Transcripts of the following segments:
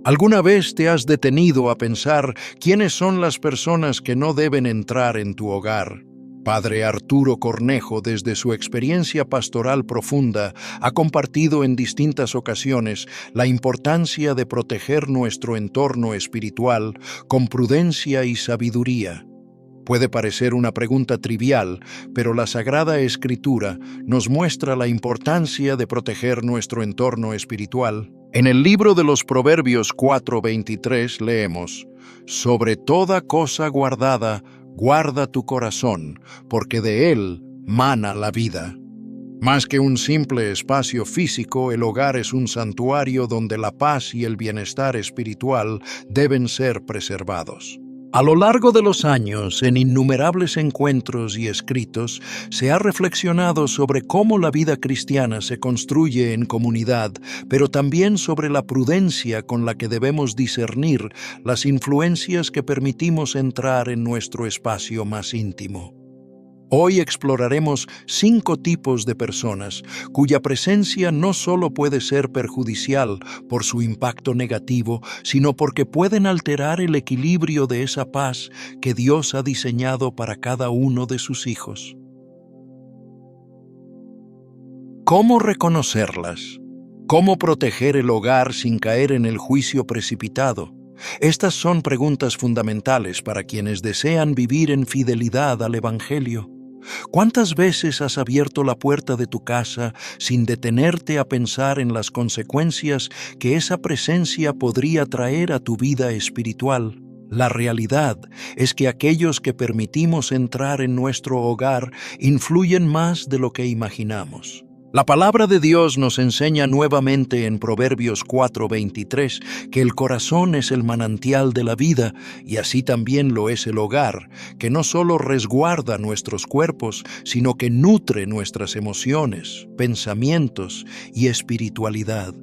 ¿Alguna vez te has detenido a pensar quiénes son las personas que no deben entrar en tu hogar? Padre Arturo Cornejo, desde su experiencia pastoral profunda, ha compartido en distintas ocasiones la importancia de proteger nuestro entorno espiritual con prudencia y sabiduría. Puede parecer una pregunta trivial, pero la Sagrada Escritura nos muestra la importancia de proteger nuestro entorno espiritual. En el libro de los Proverbios 4:23 leemos: «Sobre toda cosa guardada, guarda tu corazón, porque de él mana la vida». Más que un simple espacio físico, el hogar es un santuario donde la paz y el bienestar espiritual deben ser preservados. A lo largo de los años, en innumerables encuentros y escritos, se ha reflexionado sobre cómo la vida cristiana se construye en comunidad, pero también sobre la prudencia con la que debemos discernir las influencias que permitimos entrar en nuestro espacio más íntimo. Hoy exploraremos 5 tipos de personas cuya presencia no solo puede ser perjudicial por su impacto negativo, sino porque pueden alterar el equilibrio de esa paz que Dios ha diseñado para cada uno de sus hijos. ¿Cómo reconocerlas? ¿Cómo proteger el hogar sin caer en el juicio precipitado? Estas son preguntas fundamentales para quienes desean vivir en fidelidad al Evangelio. ¿Cuántas veces has abierto la puerta de tu casa sin detenerte a pensar en las consecuencias que esa presencia podría traer a tu vida espiritual? La realidad es que aquellos que permitimos entrar en nuestro hogar influyen más de lo que imaginamos. La palabra de Dios nos enseña nuevamente en Proverbios 4:23 que el corazón es el manantial de la vida, y así también lo es el hogar, que no solo resguarda nuestros cuerpos, sino que nutre nuestras emociones, pensamientos y espiritualidad.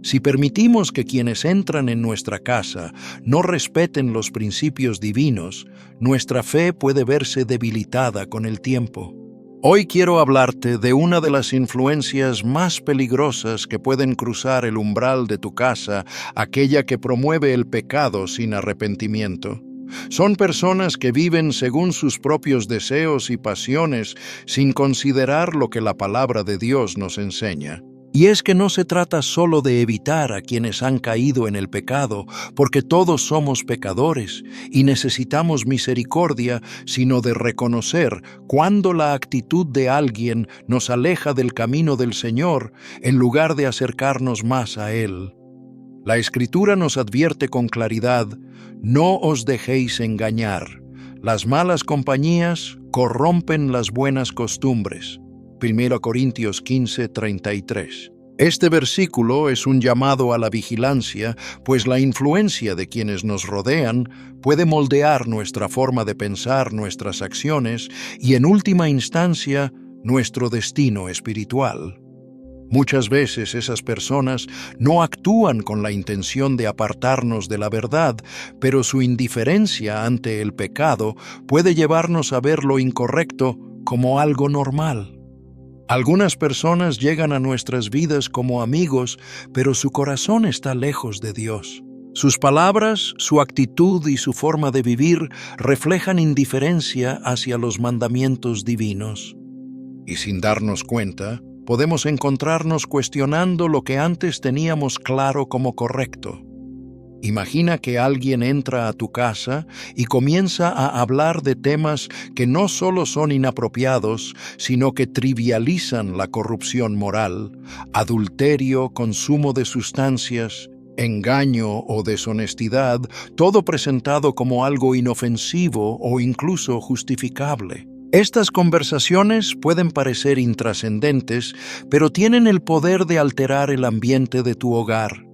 Si permitimos que quienes entran en nuestra casa no respeten los principios divinos, nuestra fe puede verse debilitada con el tiempo. Hoy quiero hablarte de una de las influencias más peligrosas que pueden cruzar el umbral de tu casa, aquella que promueve el pecado sin arrepentimiento. Son personas que viven según sus propios deseos y pasiones, sin considerar lo que la palabra de Dios nos enseña. Y es que no se trata solo de evitar a quienes han caído en el pecado, porque todos somos pecadores y necesitamos misericordia, sino de reconocer cuando la actitud de alguien nos aleja del camino del Señor en lugar de acercarnos más a Él. La Escritura nos advierte con claridad: «No os dejéis engañar. Las malas compañías corrompen las buenas costumbres». 1 Corintios 15:33. Este versículo es un llamado a la vigilancia, pues la influencia de quienes nos rodean puede moldear nuestra forma de pensar, nuestras acciones y, en última instancia, nuestro destino espiritual. Muchas veces esas personas no actúan con la intención de apartarnos de la verdad, pero su indiferencia ante el pecado puede llevarnos a ver lo incorrecto como algo normal. Algunas personas llegan a nuestras vidas como amigos, pero su corazón está lejos de Dios. Sus palabras, su actitud y su forma de vivir reflejan indiferencia hacia los mandamientos divinos. Y sin darnos cuenta, podemos encontrarnos cuestionando lo que antes teníamos claro como correcto. Imagina que alguien entra a tu casa y comienza a hablar de temas que no solo son inapropiados, sino que trivializan la corrupción moral, adulterio, consumo de sustancias, engaño o deshonestidad, todo presentado como algo inofensivo o incluso justificable. Estas conversaciones pueden parecer intrascendentes, pero tienen el poder de alterar el ambiente de tu hogar.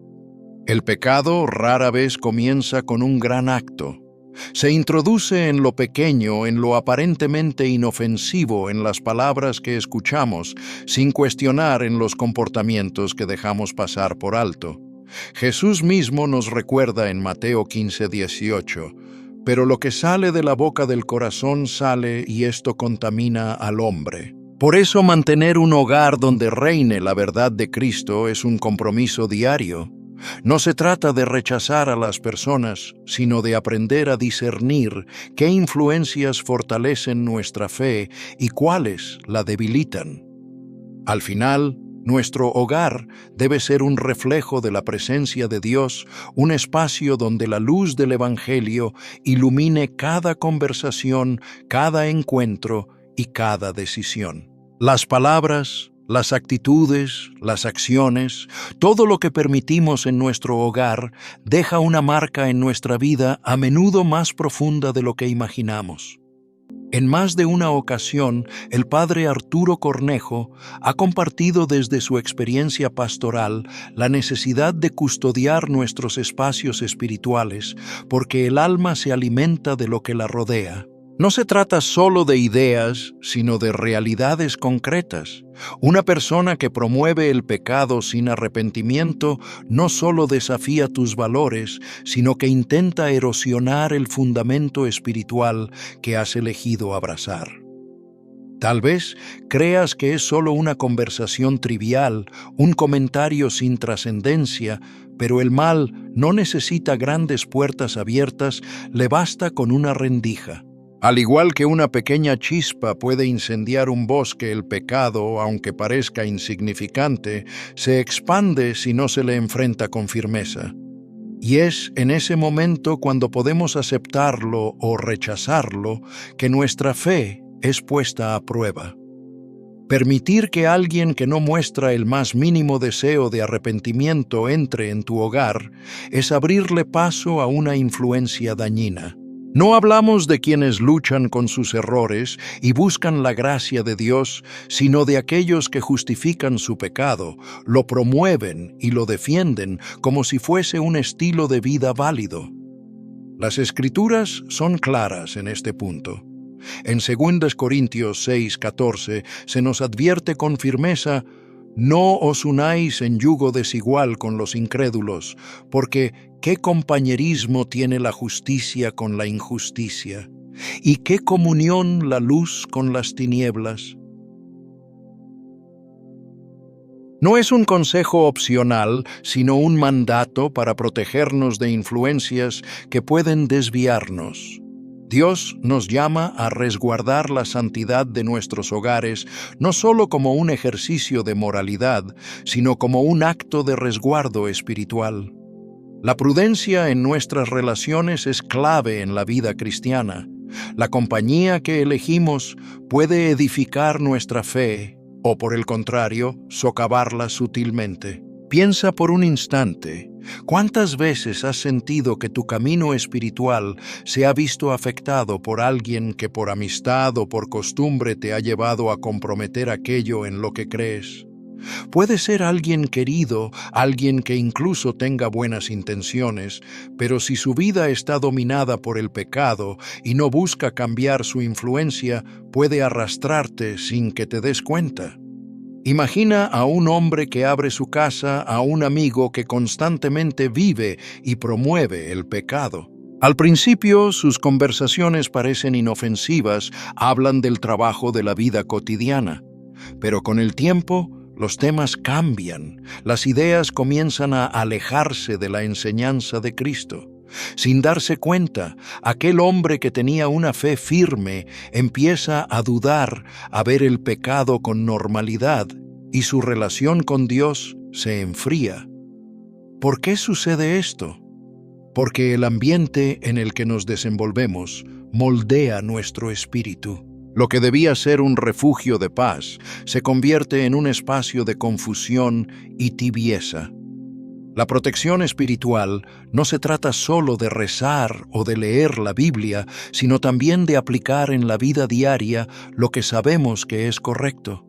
El pecado rara vez comienza con un gran acto. Se introduce en lo pequeño, en lo aparentemente inofensivo, en las palabras que escuchamos, sin cuestionar en los comportamientos que dejamos pasar por alto. Jesús mismo nos recuerda en Mateo 15:18, «Pero lo que sale de la boca del corazón sale, y esto contamina al hombre». Por eso mantener un hogar donde reine la verdad de Cristo es un compromiso diario. No se trata de rechazar a las personas, sino de aprender a discernir qué influencias fortalecen nuestra fe y cuáles la debilitan. Al final, nuestro hogar debe ser un reflejo de la presencia de Dios, un espacio donde la luz del Evangelio ilumine cada conversación, cada encuentro y cada decisión. Las palabras, las actitudes, las acciones, todo lo que permitimos en nuestro hogar deja una marca en nuestra vida a menudo más profunda de lo que imaginamos. En más de una ocasión, el padre Arturo Cornejo ha compartido desde su experiencia pastoral la necesidad de custodiar nuestros espacios espirituales, porque el alma se alimenta de lo que la rodea. No se trata solo de ideas, sino de realidades concretas. Una persona que promueve el pecado sin arrepentimiento no solo desafía tus valores, sino que intenta erosionar el fundamento espiritual que has elegido abrazar. Tal vez creas que es solo una conversación trivial, un comentario sin trascendencia, pero el mal no necesita grandes puertas abiertas, le basta con una rendija. Al igual que una pequeña chispa puede incendiar un bosque, el pecado, aunque parezca insignificante, se expande si no se le enfrenta con firmeza. Y es en ese momento cuando podemos aceptarlo o rechazarlo que nuestra fe es puesta a prueba. Permitir que alguien que no muestra el más mínimo deseo de arrepentimiento entre en tu hogar es abrirle paso a una influencia dañina. No hablamos de quienes luchan con sus errores y buscan la gracia de Dios, sino de aquellos que justifican su pecado, lo promueven y lo defienden como si fuese un estilo de vida válido. Las Escrituras son claras en este punto. En 2 Corintios 6:14 se nos advierte con firmeza: «No os unáis en yugo desigual con los incrédulos, porque ¿qué compañerismo tiene la justicia con la injusticia? ¿Y qué comunión la luz con las tinieblas?». No es un consejo opcional, sino un mandato para protegernos de influencias que pueden desviarnos. Dios nos llama a resguardar la santidad de nuestros hogares no solo como un ejercicio de moralidad, sino como un acto de resguardo espiritual. La prudencia en nuestras relaciones es clave en la vida cristiana. La compañía que elegimos puede edificar nuestra fe o, por el contrario, socavarla sutilmente. Piensa por un instante, ¿cuántas veces has sentido que tu camino espiritual se ha visto afectado por alguien que por amistad o por costumbre te ha llevado a comprometer aquello en lo que crees? Puede ser alguien querido, alguien que incluso tenga buenas intenciones, pero si su vida está dominada por el pecado y no busca cambiar su influencia, puede arrastrarte sin que te des cuenta. Imagina a un hombre que abre su casa a un amigo que constantemente vive y promueve el pecado. Al principio, sus conversaciones parecen inofensivas, hablan del trabajo de la vida cotidiana. Pero con el tiempo, los temas cambian, las ideas comienzan a alejarse de la enseñanza de Cristo. Sin darse cuenta, aquel hombre que tenía una fe firme empieza a dudar, a ver el pecado con normalidad, y su relación con Dios se enfría. ¿Por qué sucede esto? Porque el ambiente en el que nos desenvolvemos moldea nuestro espíritu. Lo que debía ser un refugio de paz se convierte en un espacio de confusión y tibieza. La protección espiritual no se trata solo de rezar o de leer la Biblia, sino también de aplicar en la vida diaria lo que sabemos que es correcto.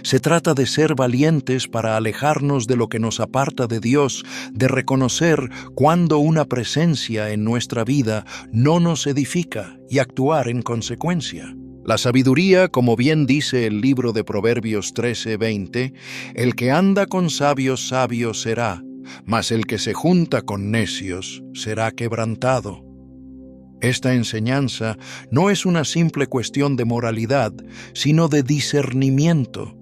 Se trata de ser valientes para alejarnos de lo que nos aparta de Dios, de reconocer cuando una presencia en nuestra vida no nos edifica y actuar en consecuencia. La sabiduría, como bien dice el libro de Proverbios 13:20, el que anda con sabios, sabio será, mas el que se junta con necios será quebrantado. Esta enseñanza no es una simple cuestión de moralidad, sino de discernimiento.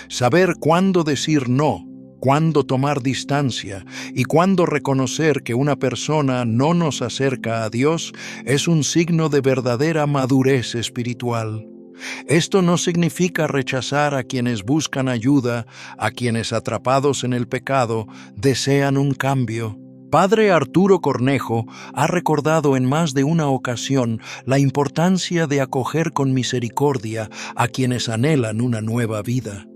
Saber cuándo decir no, cuándo tomar distancia y cuándo reconocer que una persona no nos acerca a Dios es un signo de verdadera madurez espiritual. Esto no significa rechazar a quienes buscan ayuda, a quienes atrapados en el pecado desean un cambio. Padre Arturo Cornejo ha recordado en más de una ocasión la importancia de acoger con misericordia a quienes anhelan una nueva vida.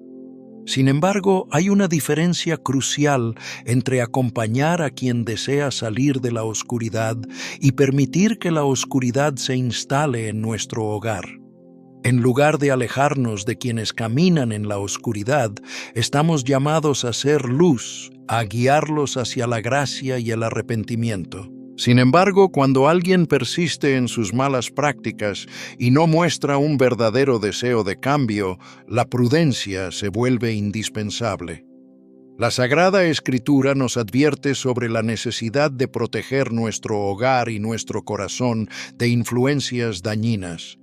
Sin embargo, hay una diferencia crucial entre acompañar a quien desea salir de la oscuridad y permitir que la oscuridad se instale en nuestro hogar. En lugar de alejarnos de quienes caminan en la oscuridad, estamos llamados a ser luz, a guiarlos hacia la gracia y el arrepentimiento. Sin embargo, cuando alguien persiste en sus malas prácticas y no muestra un verdadero deseo de cambio, la prudencia se vuelve indispensable. La Sagrada Escritura nos advierte sobre la necesidad de proteger nuestro hogar y nuestro corazón de influencias dañinas.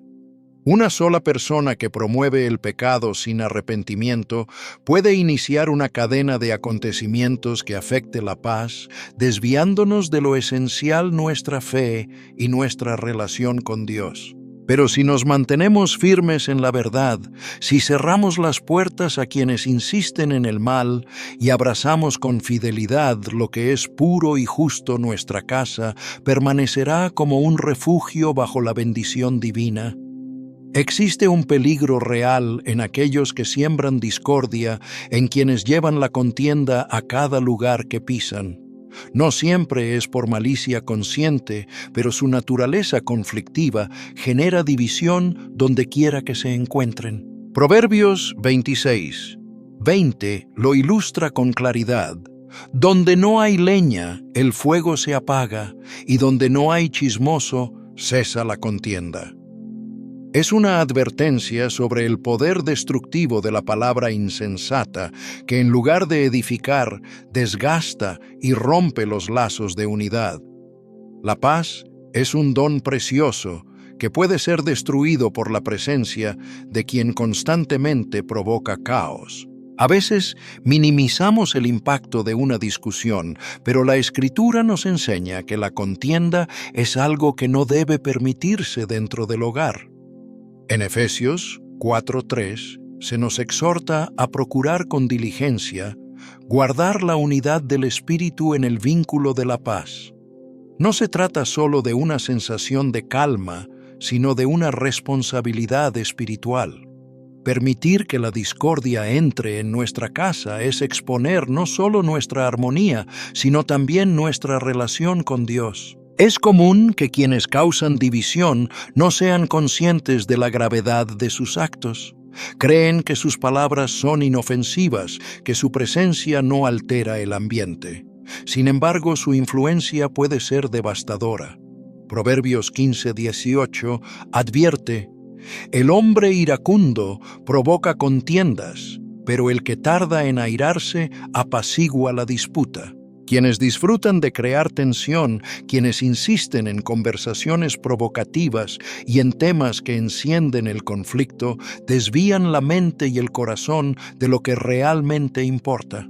Una sola persona que promueve el pecado sin arrepentimiento puede iniciar una cadena de acontecimientos que afecte la paz, desviándonos de lo esencial nuestra fe y nuestra relación con Dios. Pero si nos mantenemos firmes en la verdad, si cerramos las puertas a quienes insisten en el mal y abrazamos con fidelidad lo que es puro y justo, nuestra casa permanecerá como un refugio bajo la bendición divina. Existe un peligro real en aquellos que siembran discordia, en quienes llevan la contienda a cada lugar que pisan. No siempre es por malicia consciente, pero su naturaleza conflictiva genera división donde quiera que se encuentren. Proverbios 26:20 lo ilustra con claridad. Donde no hay leña, el fuego se apaga, y donde no hay chismoso, cesa la contienda. Es una advertencia sobre el poder destructivo de la palabra insensata, que en lugar de edificar, desgasta y rompe los lazos de unidad. La paz es un don precioso que puede ser destruido por la presencia de quien constantemente provoca caos. A veces minimizamos el impacto de una discusión, pero la Escritura nos enseña que la contienda es algo que no debe permitirse dentro del hogar. En Efesios 4:3 se nos exhorta a procurar con diligencia guardar la unidad del Espíritu en el vínculo de la paz. No se trata solo de una sensación de calma, sino de una responsabilidad espiritual. Permitir que la discordia entre en nuestra casa es exponer no solo nuestra armonía, sino también nuestra relación con Dios. Es común que quienes causan división no sean conscientes de la gravedad de sus actos. Creen que sus palabras son inofensivas, que su presencia no altera el ambiente. Sin embargo, su influencia puede ser devastadora. Proverbios 15:18 advierte: el hombre iracundo provoca contiendas, pero el que tarda en airarse apacigua la disputa. Quienes disfrutan de crear tensión, quienes insisten en conversaciones provocativas y en temas que encienden el conflicto, desvían la mente y el corazón de lo que realmente importa.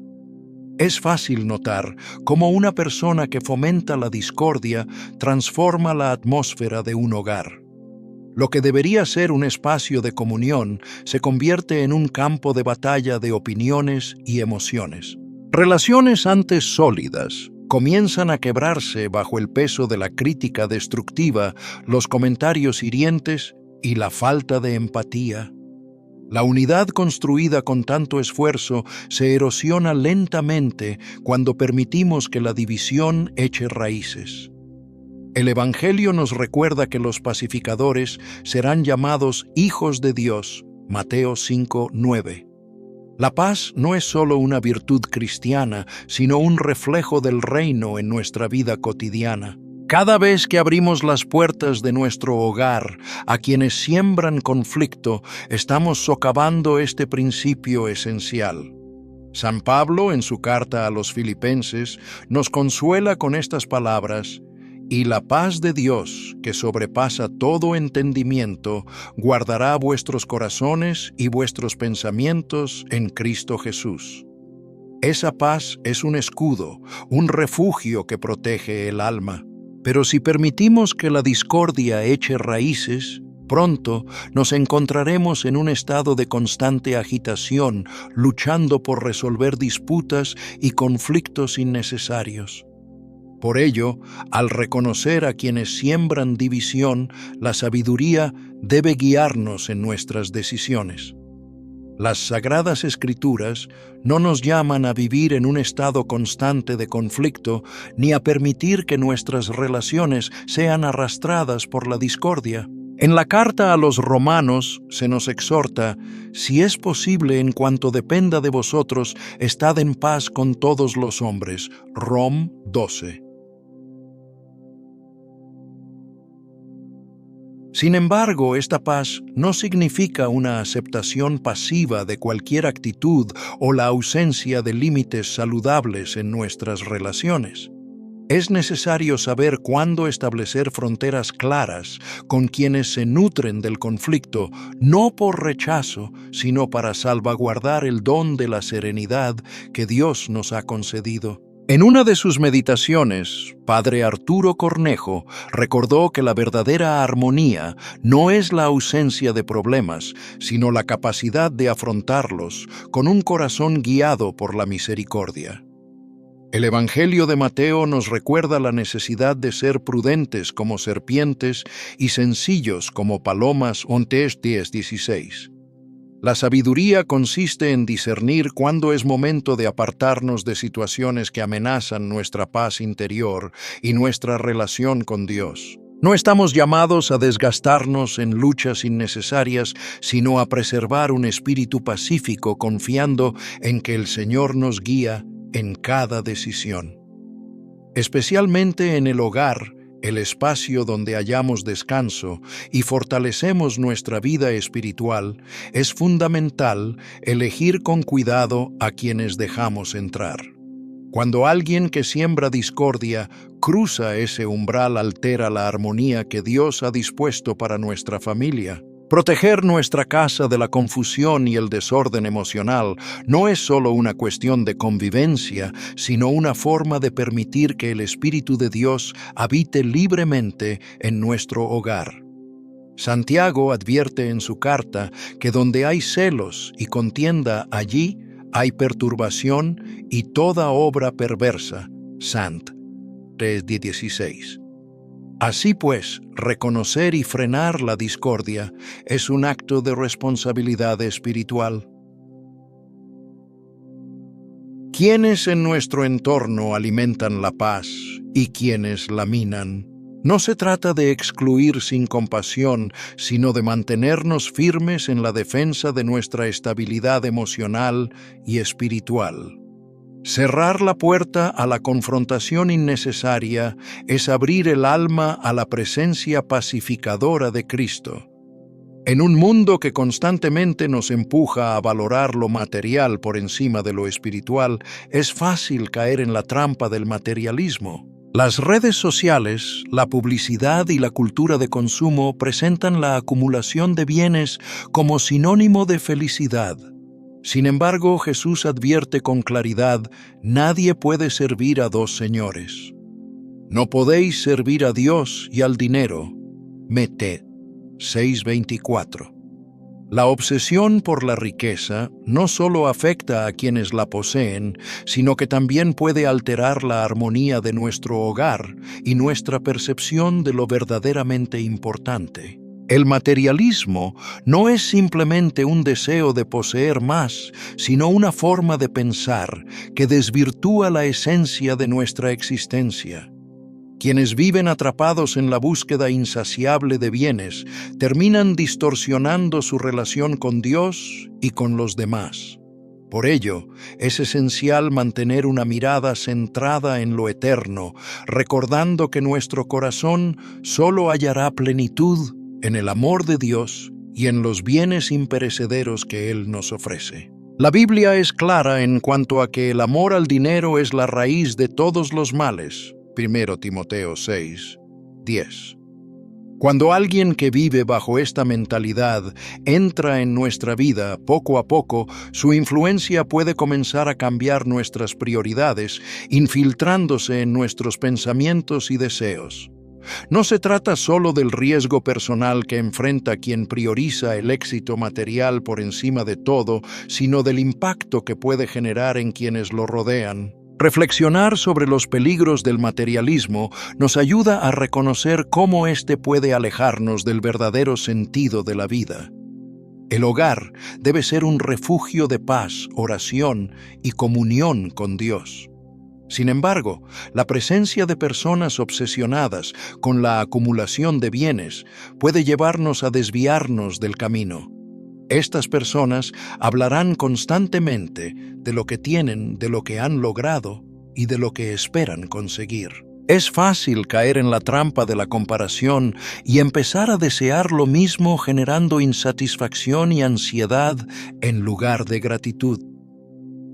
Es fácil notar cómo una persona que fomenta la discordia transforma la atmósfera de un hogar. Lo que debería ser un espacio de comunión se convierte en un campo de batalla de opiniones y emociones. Relaciones antes sólidas comienzan a quebrarse bajo el peso de la crítica destructiva, los comentarios hirientes y la falta de empatía. La unidad construida con tanto esfuerzo se erosiona lentamente cuando permitimos que la división eche raíces. El Evangelio nos recuerda que los pacificadores serán llamados hijos de Dios, Mateo 5:9. La paz no es solo una virtud cristiana, sino un reflejo del reino en nuestra vida cotidiana. Cada vez que abrimos las puertas de nuestro hogar a quienes siembran conflicto, estamos socavando este principio esencial. San Pablo, en su carta a los Filipenses, nos consuela con estas palabras: y la paz de Dios, que sobrepasa todo entendimiento, guardará vuestros corazones y vuestros pensamientos en Cristo Jesús. Esa paz es un escudo, un refugio que protege el alma. Pero si permitimos que la discordia eche raíces, pronto nos encontraremos en un estado de constante agitación, luchando por resolver disputas y conflictos innecesarios. Por ello, al reconocer a quienes siembran división, la sabiduría debe guiarnos en nuestras decisiones. Las Sagradas Escrituras no nos llaman a vivir en un estado constante de conflicto ni a permitir que nuestras relaciones sean arrastradas por la discordia. En la carta a los Romanos se nos exhorta: si es posible, en cuanto dependa de vosotros, estad en paz con todos los hombres. Rom 12. Sin embargo, esta paz no significa una aceptación pasiva de cualquier actitud o la ausencia de límites saludables en nuestras relaciones. Es necesario saber cuándo establecer fronteras claras con quienes se nutren del conflicto, no por rechazo, sino para salvaguardar el don de la serenidad que Dios nos ha concedido. En una de sus meditaciones, Padre Arturo Cornejo recordó que la verdadera armonía no es la ausencia de problemas, sino la capacidad de afrontarlos con un corazón guiado por la misericordia. El Evangelio de Mateo nos recuerda la necesidad de ser prudentes como serpientes y sencillos como palomas. Ontes 10:16. La sabiduría consiste en discernir cuándo es momento de apartarnos de situaciones que amenazan nuestra paz interior y nuestra relación con Dios. No estamos llamados a desgastarnos en luchas innecesarias, sino a preservar un espíritu pacífico, confiando en que el Señor nos guía en cada decisión. Especialmente en el hogar, el espacio donde hallamos descanso y fortalecemos nuestra vida espiritual, es fundamental elegir con cuidado a quienes dejamos entrar. Cuando alguien que siembra discordia cruza ese umbral, altera la armonía que Dios ha dispuesto para nuestra familia. Proteger nuestra casa de la confusión y el desorden emocional no es solo una cuestión de convivencia, sino una forma de permitir que el Espíritu de Dios habite libremente en nuestro hogar. Santiago advierte en su carta que donde hay celos y contienda, allí hay perturbación y toda obra perversa. Sant 3:16. Así pues, reconocer y frenar la discordia es un acto de responsabilidad espiritual. ¿Quiénes en nuestro entorno alimentan la paz y quiénes la minan? No se trata de excluir sin compasión, sino de mantenernos firmes en la defensa de nuestra estabilidad emocional y espiritual. Cerrar la puerta a la confrontación innecesaria es abrir el alma a la presencia pacificadora de Cristo. En un mundo que constantemente nos empuja a valorar lo material por encima de lo espiritual, es fácil caer en la trampa del materialismo. Las redes sociales, la publicidad y la cultura de consumo presentan la acumulación de bienes como sinónimo de felicidad. Sin embargo, Jesús advierte con claridad: nadie puede servir a dos señores. No podéis servir a Dios y al dinero. Mateo 6:24. La obsesión por la riqueza no solo afecta a quienes la poseen, sino que también puede alterar la armonía de nuestro hogar y nuestra percepción de lo verdaderamente importante. El materialismo no es simplemente un deseo de poseer más, sino una forma de pensar que desvirtúa la esencia de nuestra existencia. Quienes viven atrapados en la búsqueda insaciable de bienes terminan distorsionando su relación con Dios y con los demás. Por ello, es esencial mantener una mirada centrada en lo eterno, recordando que nuestro corazón solo hallará plenitud en el amor de Dios y en los bienes imperecederos que Él nos ofrece. La Biblia es clara en cuanto a que el amor al dinero es la raíz de todos los males. 1 Timoteo 6:10. Cuando alguien que vive bajo esta mentalidad entra en nuestra vida, poco a poco, su influencia puede comenzar a cambiar nuestras prioridades, infiltrándose en nuestros pensamientos y deseos. No se trata solo del riesgo personal que enfrenta quien prioriza el éxito material por encima de todo, sino del impacto que puede generar en quienes lo rodean. Reflexionar sobre los peligros del materialismo nos ayuda a reconocer cómo éste puede alejarnos del verdadero sentido de la vida. El hogar debe ser un refugio de paz, oración y comunión con Dios. Sin embargo, la presencia de personas obsesionadas con la acumulación de bienes puede llevarnos a desviarnos del camino. Estas personas hablarán constantemente de lo que tienen, de lo que han logrado y de lo que esperan conseguir. Es fácil caer en la trampa de la comparación y empezar a desear lo mismo, generando insatisfacción y ansiedad en lugar de gratitud.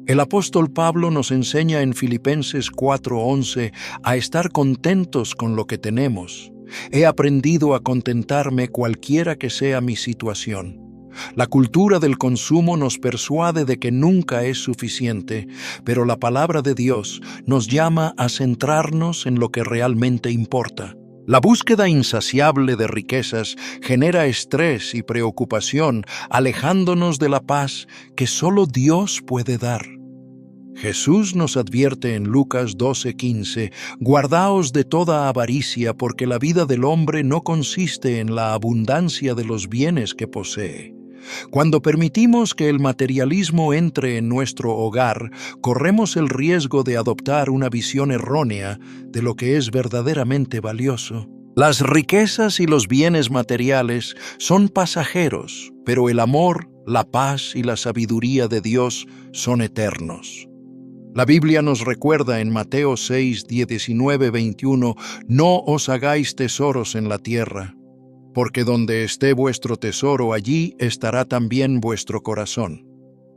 El apóstol Pablo nos enseña en Filipenses 4:11 a estar contentos con lo que tenemos. He aprendido a contentarme cualquiera que sea mi situación. La cultura del consumo nos persuade de que nunca es suficiente, pero la palabra de Dios nos llama a centrarnos en lo que realmente importa. La búsqueda insaciable de riquezas genera estrés y preocupación, alejándonos de la paz que solo Dios puede dar. Jesús nos advierte en Lucas 12:15, «Guardaos de toda avaricia, porque la vida del hombre no consiste en la abundancia de los bienes que posee». Cuando permitimos que el materialismo entre en nuestro hogar, corremos el riesgo de adoptar una visión errónea de lo que es verdaderamente valioso. Las riquezas y los bienes materiales son pasajeros, pero el amor, la paz y la sabiduría de Dios son eternos. La Biblia nos recuerda en Mateo 6:19-21, «No os hagáis tesoros en la tierra, porque donde esté vuestro tesoro, allí estará también vuestro corazón».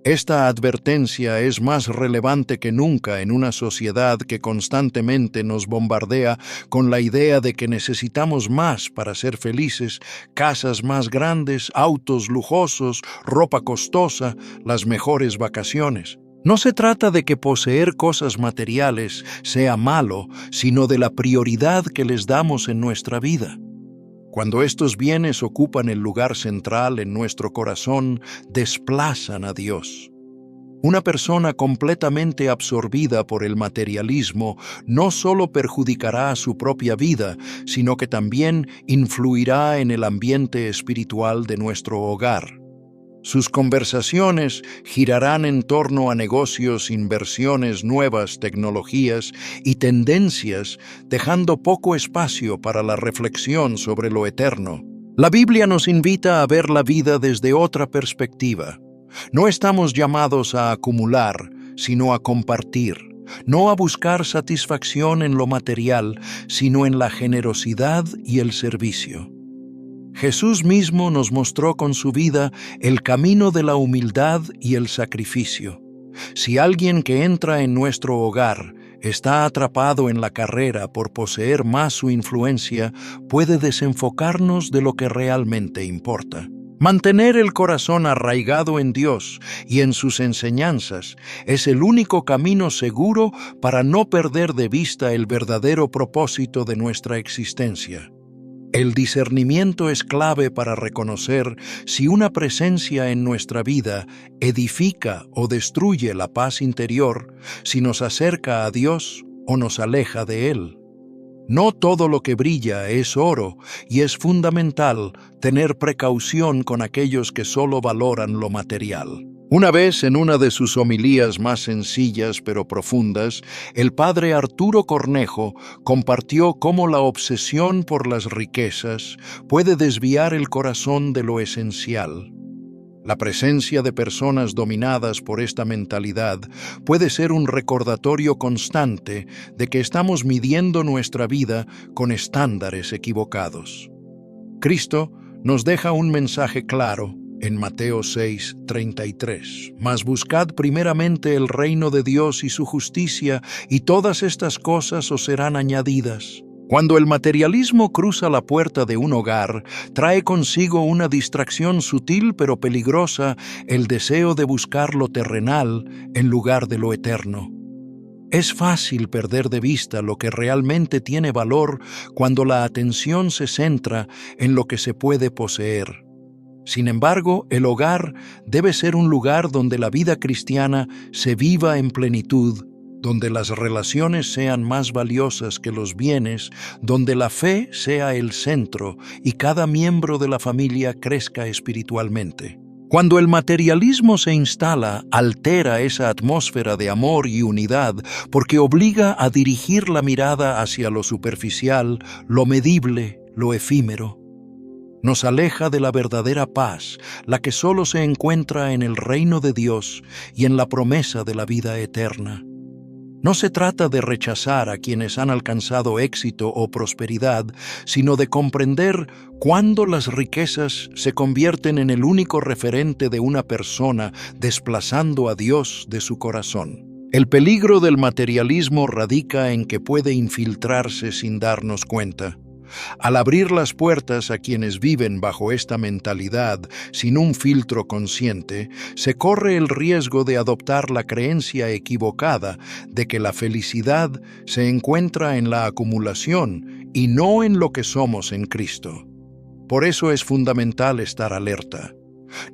Esta advertencia es más relevante que nunca en una sociedad que constantemente nos bombardea con la idea de que necesitamos más para ser felices: casas más grandes, autos lujosos, ropa costosa, las mejores vacaciones. No se trata de que poseer cosas materiales sea malo, sino de la prioridad que les damos en nuestra vida. Cuando estos bienes ocupan el lugar central en nuestro corazón, desplazan a Dios. Una persona completamente absorbida por el materialismo no solo perjudicará su propia vida, sino que también influirá en el ambiente espiritual de nuestro hogar. Sus conversaciones girarán en torno a negocios, inversiones, nuevas tecnologías y tendencias, dejando poco espacio para la reflexión sobre lo eterno. La Biblia nos invita a ver la vida desde otra perspectiva. No estamos llamados a acumular, sino a compartir. No a buscar satisfacción en lo material, sino en la generosidad y el servicio. Jesús mismo nos mostró con su vida el camino de la humildad y el sacrificio. Si alguien que entra en nuestro hogar está atrapado en la carrera por poseer más su influencia, puede desenfocarnos de lo que realmente importa. Mantener el corazón arraigado en Dios y en sus enseñanzas es el único camino seguro para no perder de vista el verdadero propósito de nuestra existencia. El discernimiento es clave para reconocer si una presencia en nuestra vida edifica o destruye la paz interior, si nos acerca a Dios o nos aleja de Él. No todo lo que brilla es oro, y es fundamental tener precaución con aquellos que solo valoran lo material. Una vez, en una de sus homilías más sencillas pero profundas, el padre Arturo Cornejo compartió cómo la obsesión por las riquezas puede desviar el corazón de lo esencial. La presencia de personas dominadas por esta mentalidad puede ser un recordatorio constante de que estamos midiendo nuestra vida con estándares equivocados. Cristo nos deja un mensaje claro en Mateo 6:33. «Mas buscad primeramente el reino de Dios y su justicia, y todas estas cosas os serán añadidas». Cuando el materialismo cruza la puerta de un hogar, trae consigo una distracción sutil pero peligrosa, el deseo de buscar lo terrenal en lugar de lo eterno. Es fácil perder de vista lo que realmente tiene valor cuando la atención se centra en lo que se puede poseer. Sin embargo, el hogar debe ser un lugar donde la vida cristiana se viva en plenitud, donde las relaciones sean más valiosas que los bienes, donde la fe sea el centro y cada miembro de la familia crezca espiritualmente. Cuando el materialismo se instala, altera esa atmósfera de amor y unidad porque obliga a dirigir la mirada hacia lo superficial, lo medible, lo efímero. Nos aleja de la verdadera paz, la que solo se encuentra en el reino de Dios y en la promesa de la vida eterna. No se trata de rechazar a quienes han alcanzado éxito o prosperidad, sino de comprender cuándo las riquezas se convierten en el único referente de una persona, desplazando a Dios de su corazón. El peligro del materialismo radica en que puede infiltrarse sin darnos cuenta. Al abrir las puertas a quienes viven bajo esta mentalidad sin un filtro consciente, se corre el riesgo de adoptar la creencia equivocada de que la felicidad se encuentra en la acumulación y no en lo que somos en Cristo. Por eso es fundamental estar alerta.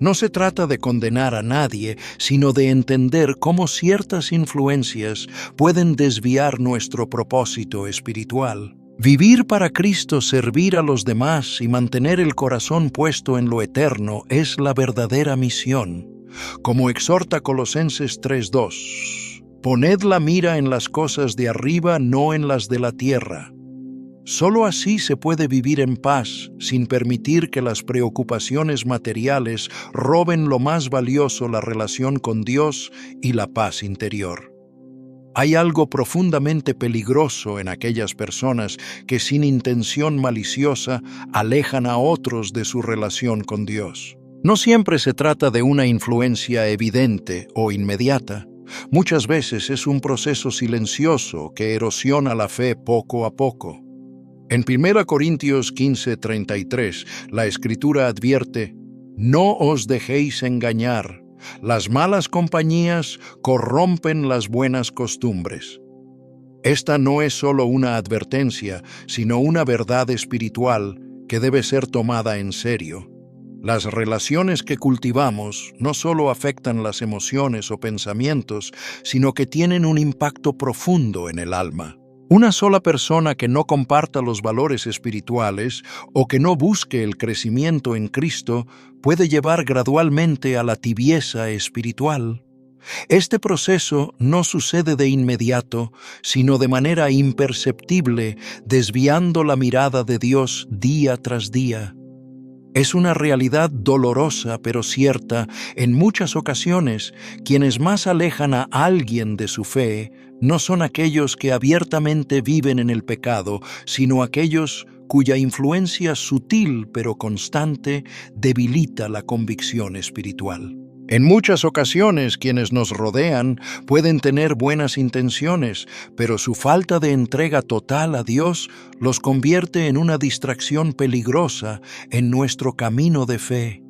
No se trata de condenar a nadie, sino de entender cómo ciertas influencias pueden desviar nuestro propósito espiritual. Vivir para Cristo, servir a los demás y mantener el corazón puesto en lo eterno es la verdadera misión. Como exhorta Colosenses 3:2, poned la mira en las cosas de arriba, no en las de la tierra. Solo así se puede vivir en paz, sin permitir que las preocupaciones materiales roben lo más valioso, la relación con Dios y la paz interior. Hay algo profundamente peligroso en aquellas personas que sin intención maliciosa alejan a otros de su relación con Dios. No siempre se trata de una influencia evidente o inmediata. Muchas veces es un proceso silencioso que erosiona la fe poco a poco. En 1 Corintios 15:33, la Escritura advierte: «No os dejéis engañar. Las malas compañías corrompen las buenas costumbres». Esta no es solo una advertencia, sino una verdad espiritual que debe ser tomada en serio. Las relaciones que cultivamos no solo afectan las emociones o pensamientos, sino que tienen un impacto profundo en el alma. Una sola persona que no comparta los valores espirituales o que no busque el crecimiento en Cristo puede llevar gradualmente a la tibieza espiritual. Este proceso no sucede de inmediato, sino de manera imperceptible, desviando la mirada de Dios día tras día. Es una realidad dolorosa pero cierta. En muchas ocasiones, quienes más alejan a alguien de su fe no son aquellos que abiertamente viven en el pecado, sino aquellos cuya influencia sutil pero constante debilita la convicción espiritual. En muchas ocasiones, quienes nos rodean pueden tener buenas intenciones, pero su falta de entrega total a Dios los convierte en una distracción peligrosa en nuestro camino de fe.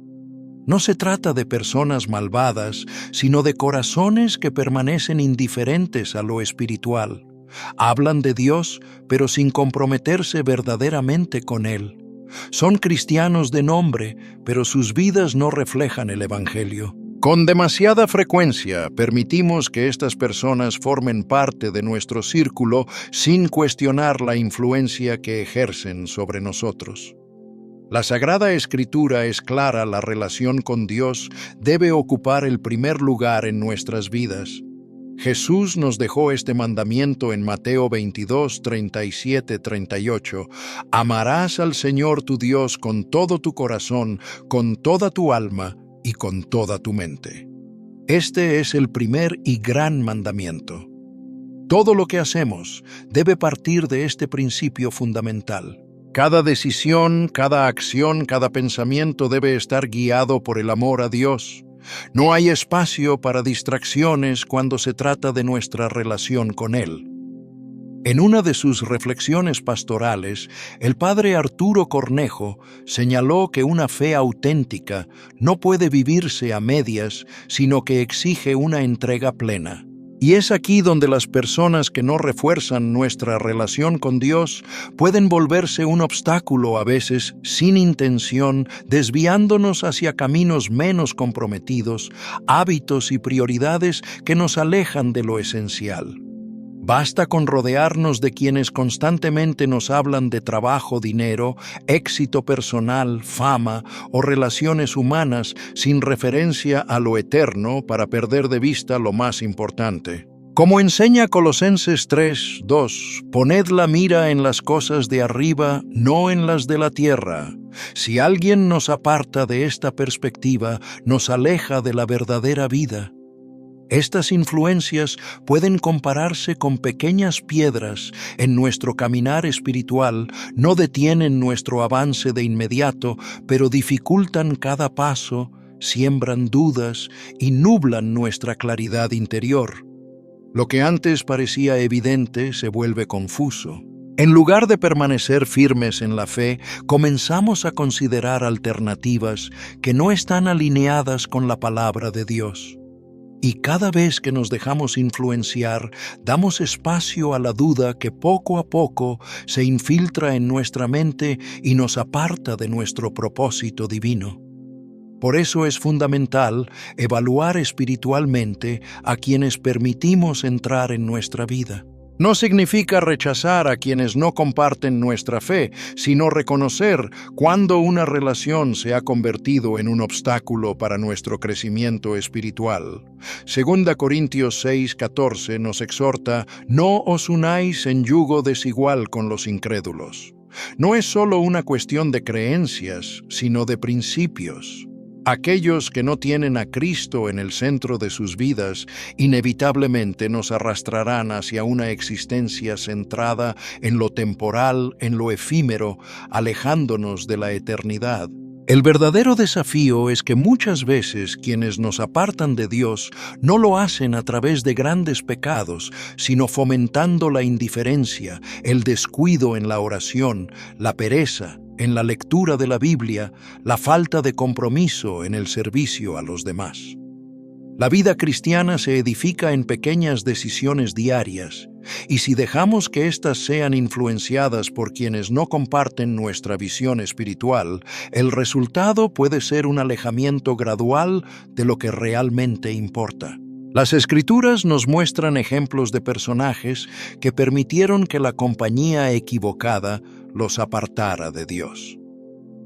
No se trata de personas malvadas, sino de corazones que permanecen indiferentes a lo espiritual. Hablan de Dios, pero sin comprometerse verdaderamente con Él. Son cristianos de nombre, pero sus vidas no reflejan el Evangelio. Con demasiada frecuencia permitimos que estas personas formen parte de nuestro círculo sin cuestionar la influencia que ejercen sobre nosotros. La Sagrada Escritura es clara: la relación con Dios debe ocupar el primer lugar en nuestras vidas. Jesús nos dejó este mandamiento en Mateo 22, 37, 38. Amarás al Señor tu Dios con todo tu corazón, con toda tu alma y con toda tu mente. Este es el primer y gran mandamiento. Todo lo que hacemos debe partir de este principio fundamental. Cada decisión, cada acción, cada pensamiento debe estar guiado por el amor a Dios. No hay espacio para distracciones cuando se trata de nuestra relación con Él. En una de sus reflexiones pastorales, el padre Arturo Cornejo señaló que una fe auténtica no puede vivirse a medias, sino que exige una entrega plena. Y es aquí donde las personas que no refuerzan nuestra relación con Dios pueden volverse un obstáculo a veces sin intención, desviándonos hacia caminos menos comprometidos, hábitos y prioridades que nos alejan de lo esencial. Basta con rodearnos de quienes constantemente nos hablan de trabajo, dinero, éxito personal, fama o relaciones humanas sin referencia a lo eterno para perder de vista lo más importante. Como enseña Colosenses 3:2, poned la mira en las cosas de arriba, no en las de la tierra. Si alguien nos aparta de esta perspectiva, nos aleja de la verdadera vida. Estas influencias pueden compararse con pequeñas piedras en nuestro caminar espiritual, no detienen nuestro avance de inmediato, pero dificultan cada paso, siembran dudas y nublan nuestra claridad interior. Lo que antes parecía evidente se vuelve confuso. En lugar de permanecer firmes en la fe, comenzamos a considerar alternativas que no están alineadas con la palabra de Dios. Y cada vez que nos dejamos influenciar, damos espacio a la duda que poco a poco se infiltra en nuestra mente y nos aparta de nuestro propósito divino. Por eso es fundamental evaluar espiritualmente a quienes permitimos entrar en nuestra vida. No significa rechazar a quienes no comparten nuestra fe, sino reconocer cuando una relación se ha convertido en un obstáculo para nuestro crecimiento espiritual. 2 Corintios 6:14 nos exhorta: no os unáis en yugo desigual con los incrédulos. No es solo una cuestión de creencias, sino de principios. Aquellos que no tienen a Cristo en el centro de sus vidas inevitablemente nos arrastrarán hacia una existencia centrada en lo temporal, en lo efímero, alejándonos de la eternidad. El verdadero desafío es que muchas veces quienes nos apartan de Dios no lo hacen a través de grandes pecados, sino fomentando la indiferencia, el descuido en la oración, la pereza en la lectura de la Biblia, la falta de compromiso en el servicio a los demás. La vida cristiana se edifica en pequeñas decisiones diarias, y si dejamos que éstas sean influenciadas por quienes no comparten nuestra visión espiritual, el resultado puede ser un alejamiento gradual de lo que realmente importa. Las Escrituras nos muestran ejemplos de personajes que permitieron que la compañía equivocada los apartara de Dios.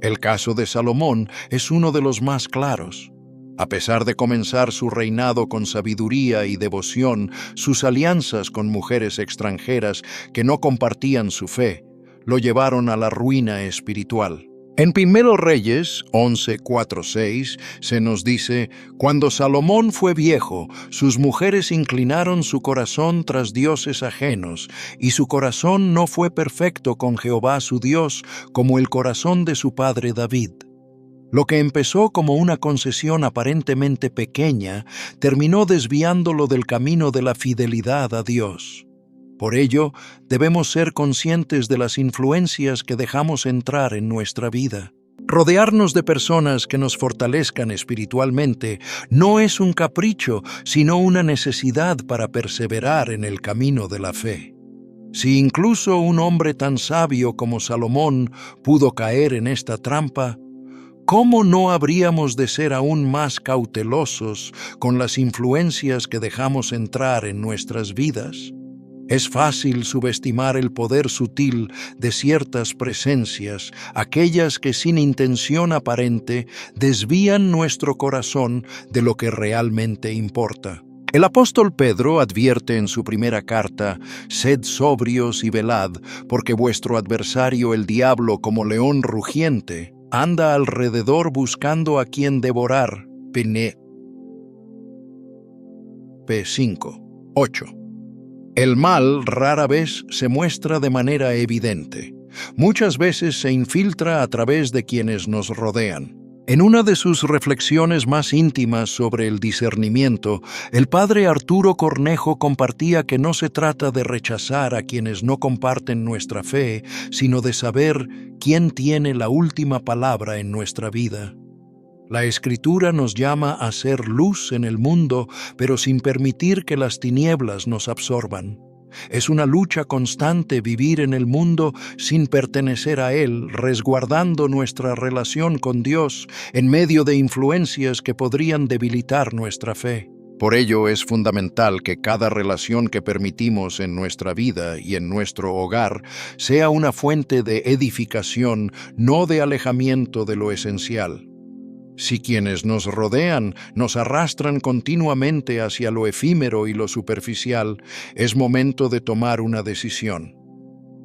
El caso de Salomón es uno de los más claros. A pesar de comenzar su reinado con sabiduría y devoción, sus alianzas con mujeres extranjeras que no compartían su fe lo llevaron a la ruina espiritual. En 1 Reyes 11:4-6 se nos dice: cuando Salomón fue viejo, sus mujeres inclinaron su corazón tras dioses ajenos, y su corazón no fue perfecto con Jehová su Dios, como el corazón de su padre David. Lo que empezó como una concesión aparentemente pequeña, terminó desviándolo del camino de la fidelidad a Dios. Por ello, debemos ser conscientes de las influencias que dejamos entrar en nuestra vida. Rodearnos de personas que nos fortalezcan espiritualmente no es un capricho, sino una necesidad para perseverar en el camino de la fe. Si incluso un hombre tan sabio como Salomón pudo caer en esta trampa, ¿cómo no habríamos de ser aún más cautelosos con las influencias que dejamos entrar en nuestras vidas? Es fácil subestimar el poder sutil de ciertas presencias, aquellas que sin intención aparente desvían nuestro corazón de lo que realmente importa. El apóstol Pedro advierte en su primera carta: «Sed sobrios y velad, porque vuestro adversario el diablo, como león rugiente, anda alrededor buscando a quien devorar». P. 5:8. El mal rara vez se muestra de manera evidente. Muchas veces se infiltra a través de quienes nos rodean. En una de sus reflexiones más íntimas sobre el discernimiento, el padre Arturo Cornejo compartía que no se trata de rechazar a quienes no comparten nuestra fe, sino de saber quién tiene la última palabra en nuestra vida. La Escritura nos llama a ser luz en el mundo, pero sin permitir que las tinieblas nos absorban. Es una lucha constante vivir en el mundo sin pertenecer a él, resguardando nuestra relación con Dios en medio de influencias que podrían debilitar nuestra fe. Por ello es fundamental que cada relación que permitimos en nuestra vida y en nuestro hogar sea una fuente de edificación, no de alejamiento de lo esencial. Si quienes nos rodean nos arrastran continuamente hacia lo efímero y lo superficial, es momento de tomar una decisión.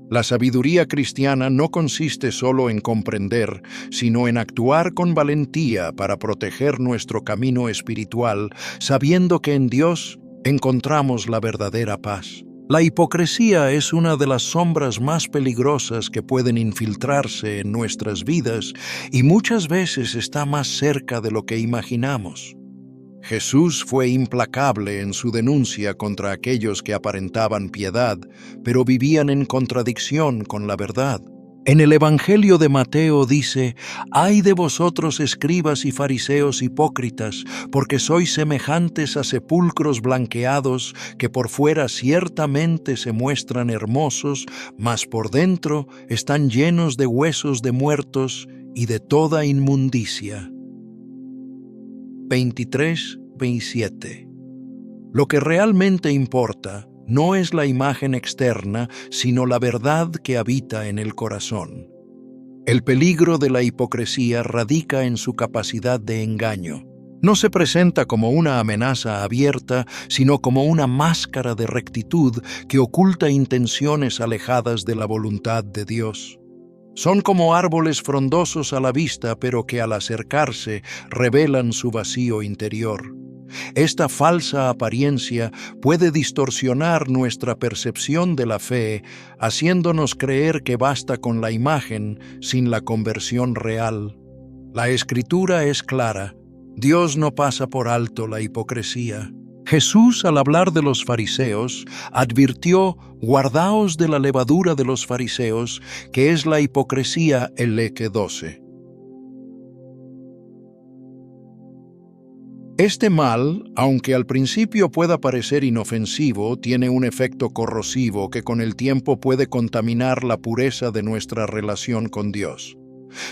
La sabiduría cristiana no consiste solo en comprender, sino en actuar con valentía para proteger nuestro camino espiritual, sabiendo que en Dios encontramos la verdadera paz. La hipocresía es una de las sombras más peligrosas que pueden infiltrarse en nuestras vidas y muchas veces está más cerca de lo que imaginamos. Jesús fue implacable en su denuncia contra aquellos que aparentaban piedad, pero vivían en contradicción con la verdad. En el Evangelio de Mateo dice: «Ay de vosotros, escribas y fariseos hipócritas, porque sois semejantes a sepulcros blanqueados, que por fuera ciertamente se muestran hermosos, mas por dentro están llenos de huesos de muertos y de toda inmundicia». 23-27. Lo que realmente importa no es la imagen externa, sino la verdad que habita en el corazón. El peligro de la hipocresía radica en su capacidad de engaño. No se presenta como una amenaza abierta, sino como una máscara de rectitud que oculta intenciones alejadas de la voluntad de Dios. Son como árboles frondosos a la vista, pero que al acercarse revelan su vacío interior. Esta falsa apariencia puede distorsionar nuestra percepción de la fe, haciéndonos creer que basta con la imagen sin la conversión real. La Escritura es clara: Dios no pasa por alto la hipocresía. Jesús, al hablar de los fariseos, advirtió: «Guardaos de la levadura de los fariseos, que es la hipocresía». Leque 12. Este mal, aunque al principio pueda parecer inofensivo, tiene un efecto corrosivo que con el tiempo puede contaminar la pureza de nuestra relación con Dios.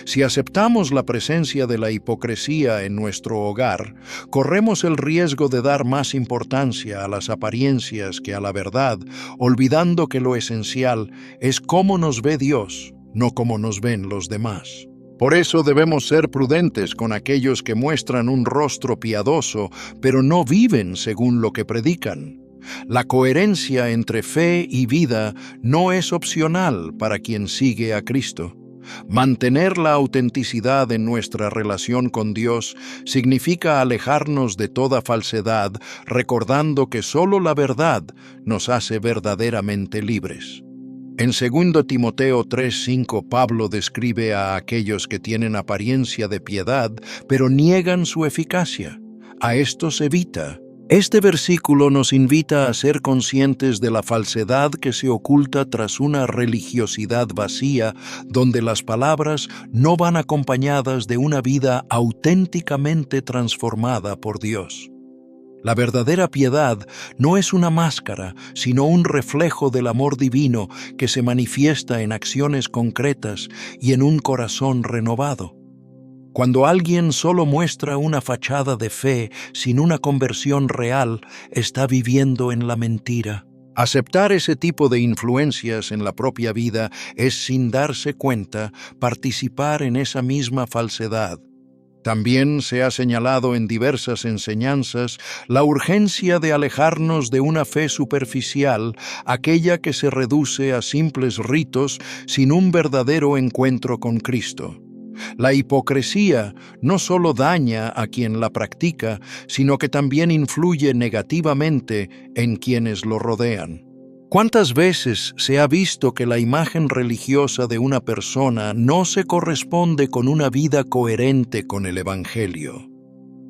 Si aceptamos la presencia de la hipocresía en nuestro hogar, corremos el riesgo de dar más importancia a las apariencias que a la verdad, olvidando que lo esencial es cómo nos ve Dios, no cómo nos ven los demás. Por eso debemos ser prudentes con aquellos que muestran un rostro piadoso, pero no viven según lo que predican. La coherencia entre fe y vida no es opcional para quien sigue a Cristo. Mantener la autenticidad en nuestra relación con Dios significa alejarnos de toda falsedad, recordando que solo la verdad nos hace verdaderamente libres. En 2 Timoteo 3:5, Pablo describe a aquellos que tienen apariencia de piedad, pero niegan su eficacia. A estos evita. Este versículo nos invita a ser conscientes de la falsedad que se oculta tras una religiosidad vacía, donde las palabras no van acompañadas de una vida auténticamente transformada por Dios. La verdadera piedad no es una máscara, sino un reflejo del amor divino que se manifiesta en acciones concretas y en un corazón renovado. Cuando alguien solo muestra una fachada de fe sin una conversión real, está viviendo en la mentira. Aceptar ese tipo de influencias en la propia vida es, sin darse cuenta, participar en esa misma falsedad. También se ha señalado en diversas enseñanzas la urgencia de alejarnos de una fe superficial, aquella que se reduce a simples ritos sin un verdadero encuentro con Cristo. La hipocresía no solo daña a quien la practica, sino que también influye negativamente en quienes lo rodean. ¿Cuántas veces se ha visto que la imagen religiosa de una persona no se corresponde con una vida coherente con el Evangelio?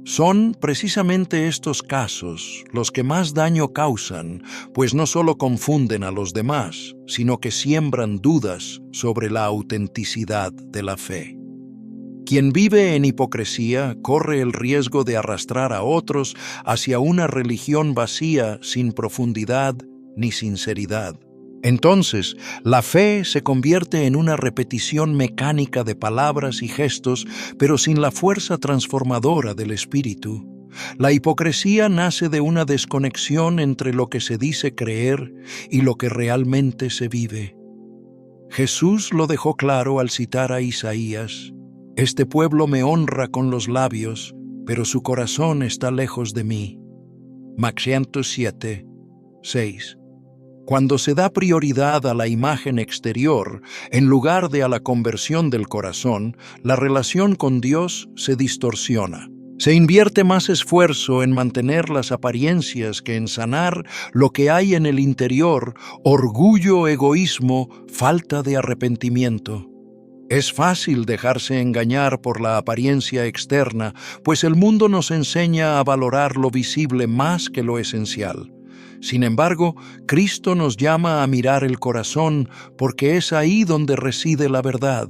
Son precisamente estos casos los que más daño causan, pues no solo confunden a los demás, sino que siembran dudas sobre la autenticidad de la fe. Quien vive en hipocresía corre el riesgo de arrastrar a otros hacia una religión vacía sin profundidad ni sinceridad. Entonces, la fe se convierte en una repetición mecánica de palabras y gestos, pero sin la fuerza transformadora del espíritu. La hipocresía nace de una desconexión entre lo que se dice creer y lo que realmente se vive. Jesús lo dejó claro al citar a Isaías: «Este pueblo me honra con los labios, pero su corazón está lejos de mí». Mac 107, 6. Cuando se da prioridad a la imagen exterior, en lugar de a la conversión del corazón, la relación con Dios se distorsiona. Se invierte más esfuerzo en mantener las apariencias que en sanar lo que hay en el interior: orgullo, egoísmo, falta de arrepentimiento. Es fácil dejarse engañar por la apariencia externa, pues el mundo nos enseña a valorar lo visible más que lo esencial. Sin embargo, Cristo nos llama a mirar el corazón, porque es ahí donde reside la verdad.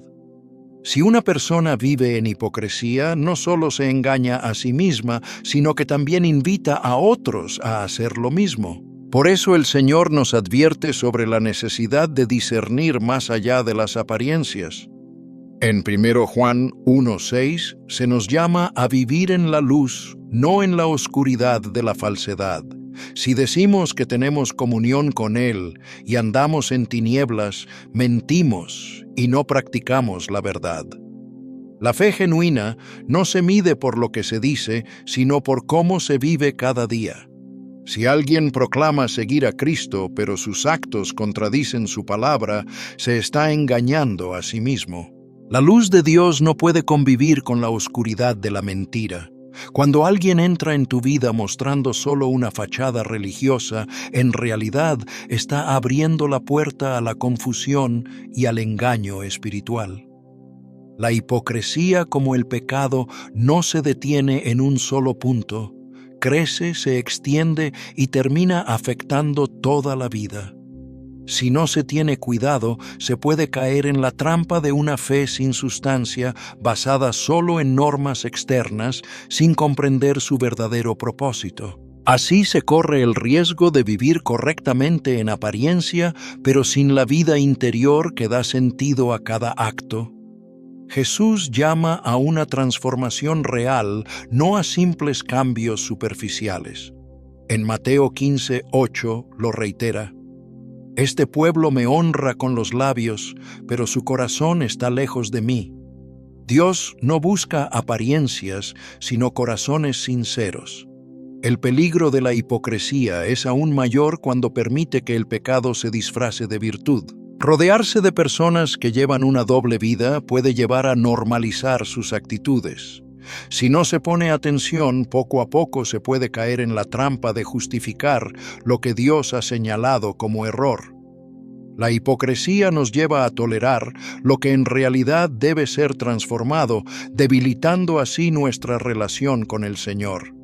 Si una persona vive en hipocresía, no solo se engaña a sí misma, sino que también invita a otros a hacer lo mismo. Por eso el Señor nos advierte sobre la necesidad de discernir más allá de las apariencias. En 1 Juan 1:6 se nos llama a vivir en la luz, no en la oscuridad de la falsedad. Si decimos que tenemos comunión con Él y andamos en tinieblas, mentimos y no practicamos la verdad. La fe genuina no se mide por lo que se dice, sino por cómo se vive cada día. Si alguien proclama seguir a Cristo, pero sus actos contradicen su palabra, se está engañando a sí mismo. La luz de Dios no puede convivir con la oscuridad de la mentira. Cuando alguien entra en tu vida mostrando solo una fachada religiosa, en realidad está abriendo la puerta a la confusión y al engaño espiritual. La hipocresía, como el pecado, no se detiene en un solo punto. Crece, se extiende y termina afectando toda la vida. Si no se tiene cuidado, se puede caer en la trampa de una fe sin sustancia, basada solo en normas externas, sin comprender su verdadero propósito. Así se corre el riesgo de vivir correctamente en apariencia, pero sin la vida interior que da sentido a cada acto. Jesús llama a una transformación real, no a simples cambios superficiales. En Mateo 15:8 lo reitera: «Este pueblo me honra con los labios, pero su corazón está lejos de mí». Dios no busca apariencias, sino corazones sinceros. El peligro de la hipocresía es aún mayor cuando permite que el pecado se disfrace de virtud. Rodearse de personas que llevan una doble vida puede llevar a normalizar sus actitudes. Si no se pone atención, poco a poco se puede caer en la trampa de justificar lo que Dios ha señalado como error. La hipocresía nos lleva a tolerar lo que en realidad debe ser transformado, debilitando así nuestra relación con el Señor.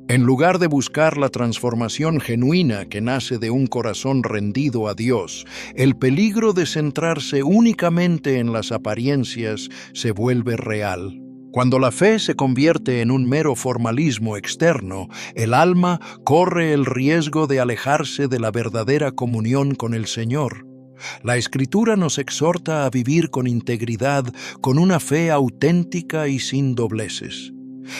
En lugar de buscar la transformación genuina que nace de un corazón rendido a Dios, el peligro de centrarse únicamente en las apariencias se vuelve real. Cuando la fe se convierte en un mero formalismo externo, el alma corre el riesgo de alejarse de la verdadera comunión con el Señor. La Escritura nos exhorta a vivir con integridad, con una fe auténtica y sin dobleces.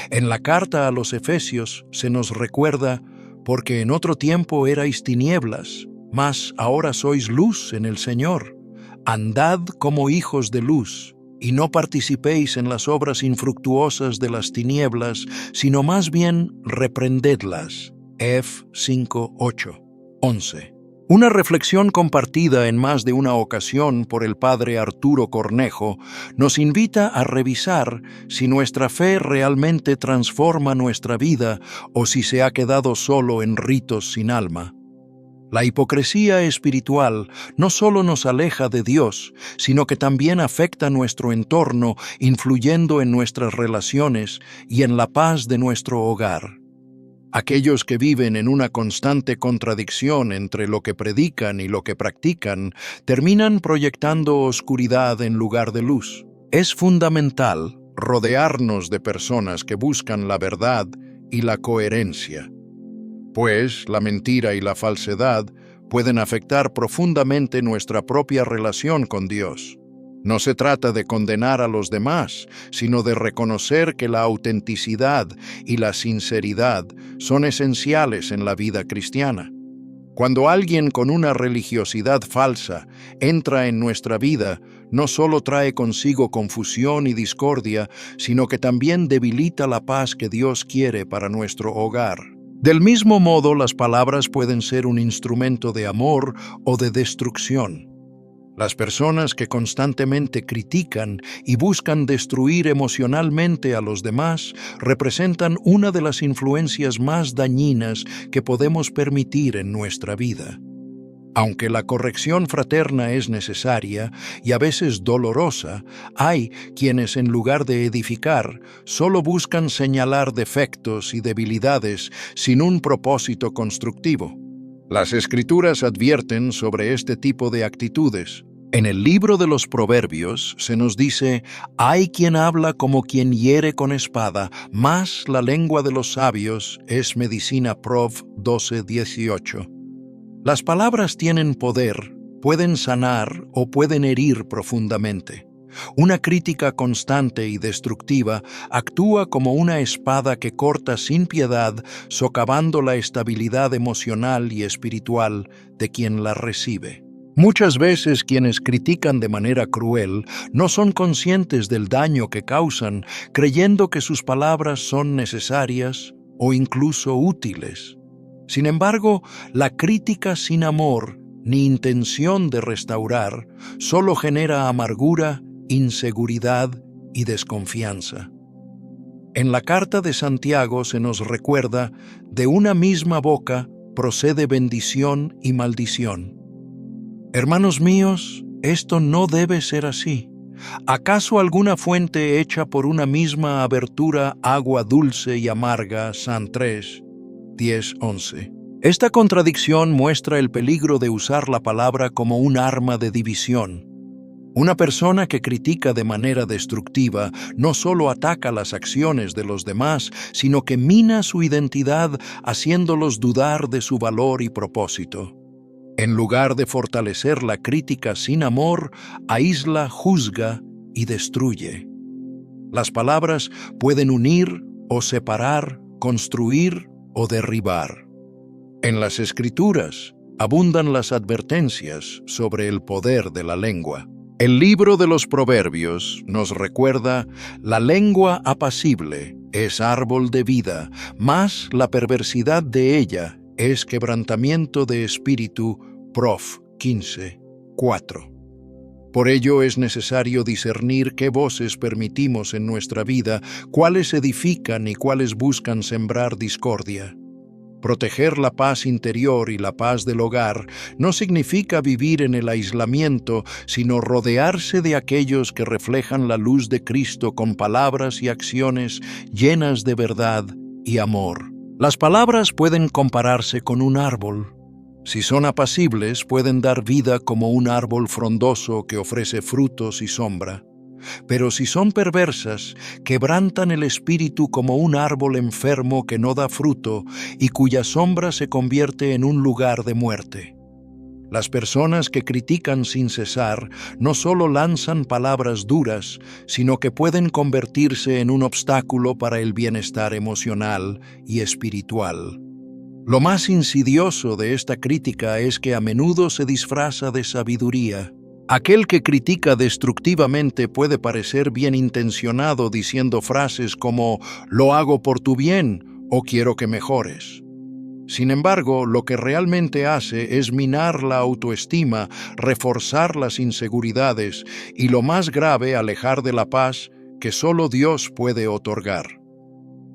En la carta a los Efesios se nos recuerda: «Porque en otro tiempo erais tinieblas, mas ahora sois luz en el Señor. Andad como hijos de luz, y no participéis en las obras infructuosas de las tinieblas, sino más bien reprendedlas». Ef 5:8, 11. Una reflexión compartida en más de una ocasión por el padre Arturo Cornejo nos invita a revisar si nuestra fe realmente transforma nuestra vida o si se ha quedado solo en ritos sin alma. La hipocresía espiritual no solo nos aleja de Dios, sino que también afecta nuestro entorno, influyendo en nuestras relaciones y en la paz de nuestro hogar. Aquellos que viven en una constante contradicción entre lo que predican y lo que practican, terminan proyectando oscuridad en lugar de luz. Es fundamental rodearnos de personas que buscan la verdad y la coherencia, pues la mentira y la falsedad pueden afectar profundamente nuestra propia relación con Dios. No se trata de condenar a los demás, sino de reconocer que la autenticidad y la sinceridad son esenciales en la vida cristiana. Cuando alguien con una religiosidad falsa entra en nuestra vida, no solo trae consigo confusión y discordia, sino que también debilita la paz que Dios quiere para nuestro hogar. Del mismo modo, las palabras pueden ser un instrumento de amor o de destrucción. Las personas que constantemente critican y buscan destruir emocionalmente a los demás representan una de las influencias más dañinas que podemos permitir en nuestra vida. Aunque la corrección fraterna es necesaria y a veces dolorosa, hay quienes en lugar de edificar solo buscan señalar defectos y debilidades sin un propósito constructivo. Las Escrituras advierten sobre este tipo de actitudes. En el libro de los Proverbios se nos dice: «Hay quien habla como quien hiere con espada, mas la lengua de los sabios es medicina». Prov 12:18. Las palabras tienen poder, pueden sanar o pueden herir profundamente. Una crítica constante y destructiva actúa como una espada que corta sin piedad, socavando la estabilidad emocional y espiritual de quien la recibe. Muchas veces quienes critican de manera cruel no son conscientes del daño que causan, creyendo que sus palabras son necesarias o incluso útiles. Sin embargo, la crítica sin amor ni intención de restaurar solo genera amargura, inseguridad y desconfianza. En la carta de Santiago se nos recuerda: de una misma boca procede bendición y maldición. Hermanos míos, esto no debe ser así. ¿Acaso alguna fuente echa por una misma abertura agua dulce y amarga? San 3, 10-11. Esta contradicción muestra el peligro de usar la palabra como un arma de división. Una persona que critica de manera destructiva no solo ataca las acciones de los demás, sino que mina su identidad, haciéndolos dudar de su valor y propósito. En lugar de fortalecer la crítica sin amor, aísla, juzga y destruye. Las palabras pueden unir o separar, construir o derribar. En las Escrituras abundan las advertencias sobre el poder de la lengua. El libro de los Proverbios nos recuerda: la lengua apacible es árbol de vida, mas la perversidad de ella es quebrantamiento de espíritu. Prov 15:4. Por ello es necesario discernir qué voces permitimos en nuestra vida, cuáles edifican y cuáles buscan sembrar discordia. Proteger la paz interior y la paz del hogar no significa vivir en el aislamiento, sino rodearse de aquellos que reflejan la luz de Cristo con palabras y acciones llenas de verdad y amor. Las palabras pueden compararse con un árbol. Si son apacibles, pueden dar vida como un árbol frondoso que ofrece frutos y sombra. Pero si son perversas, quebrantan el espíritu como un árbol enfermo que no da fruto y cuya sombra se convierte en un lugar de muerte. Las personas que critican sin cesar no solo lanzan palabras duras, sino que pueden convertirse en un obstáculo para el bienestar emocional y espiritual. Lo más insidioso de esta crítica es que a menudo se disfraza de sabiduría. Aquel que critica destructivamente puede parecer bien intencionado diciendo frases como «lo hago por tu bien» o «quiero que mejores». Sin embargo, lo que realmente hace es minar la autoestima, reforzar las inseguridades y, lo más grave, alejar de la paz que solo Dios puede otorgar.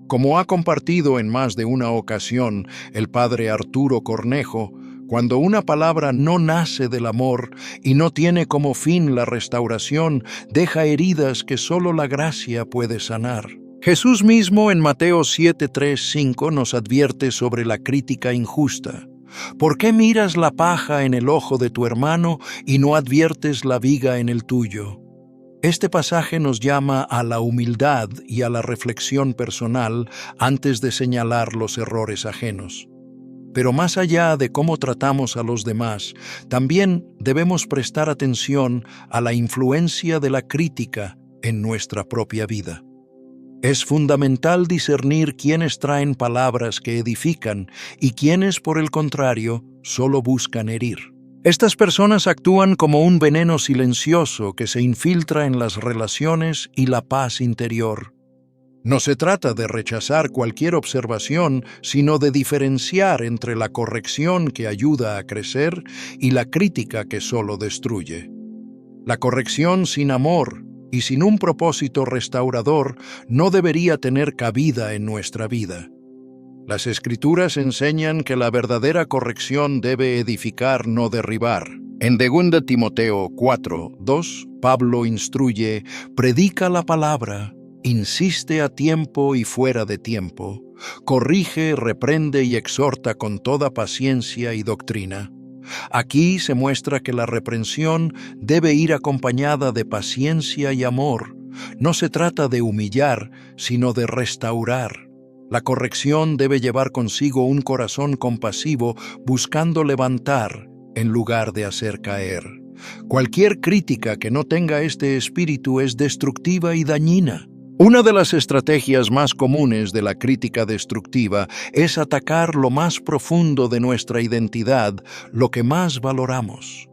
Como ha compartido en más de una ocasión el padre Arturo Cornejo, Cuando una palabra no nace del amor y no tiene como fin la restauración, deja heridas que solo la gracia puede sanar. Jesús mismo en Mateo 7:3-5 nos advierte sobre la crítica injusta. ¿Por qué miras la paja en el ojo de tu hermano y no adviertes la viga en el tuyo? Este pasaje nos llama a la humildad y a la reflexión personal antes de señalar los errores ajenos. Pero más allá de cómo tratamos a los demás, también debemos prestar atención a la influencia de la crítica en nuestra propia vida. Es fundamental discernir quiénes traen palabras que edifican y quiénes, por el contrario, solo buscan herir. Estas personas actúan como un veneno silencioso que se infiltra en las relaciones y la paz interior. No se trata de rechazar cualquier observación, sino de diferenciar entre la corrección que ayuda a crecer y la crítica que solo destruye. La corrección sin amor y sin un propósito restaurador no debería tener cabida en nuestra vida. Las Escrituras enseñan que la verdadera corrección debe edificar, no derribar. En 2 Timoteo 4:2, Pablo instruye: predica la palabra, insiste a tiempo y fuera de tiempo, corrige, reprende y exhorta con toda paciencia y doctrina. Aquí se muestra que la reprensión debe ir acompañada de paciencia y amor. No se trata de humillar, sino de restaurar. La corrección debe llevar consigo un corazón compasivo, buscando levantar en lugar de hacer caer. Cualquier crítica que no tenga este espíritu es destructiva y dañina. Una de las estrategias más comunes de la crítica destructiva es atacar lo más profundo de nuestra identidad, lo que más valoramos.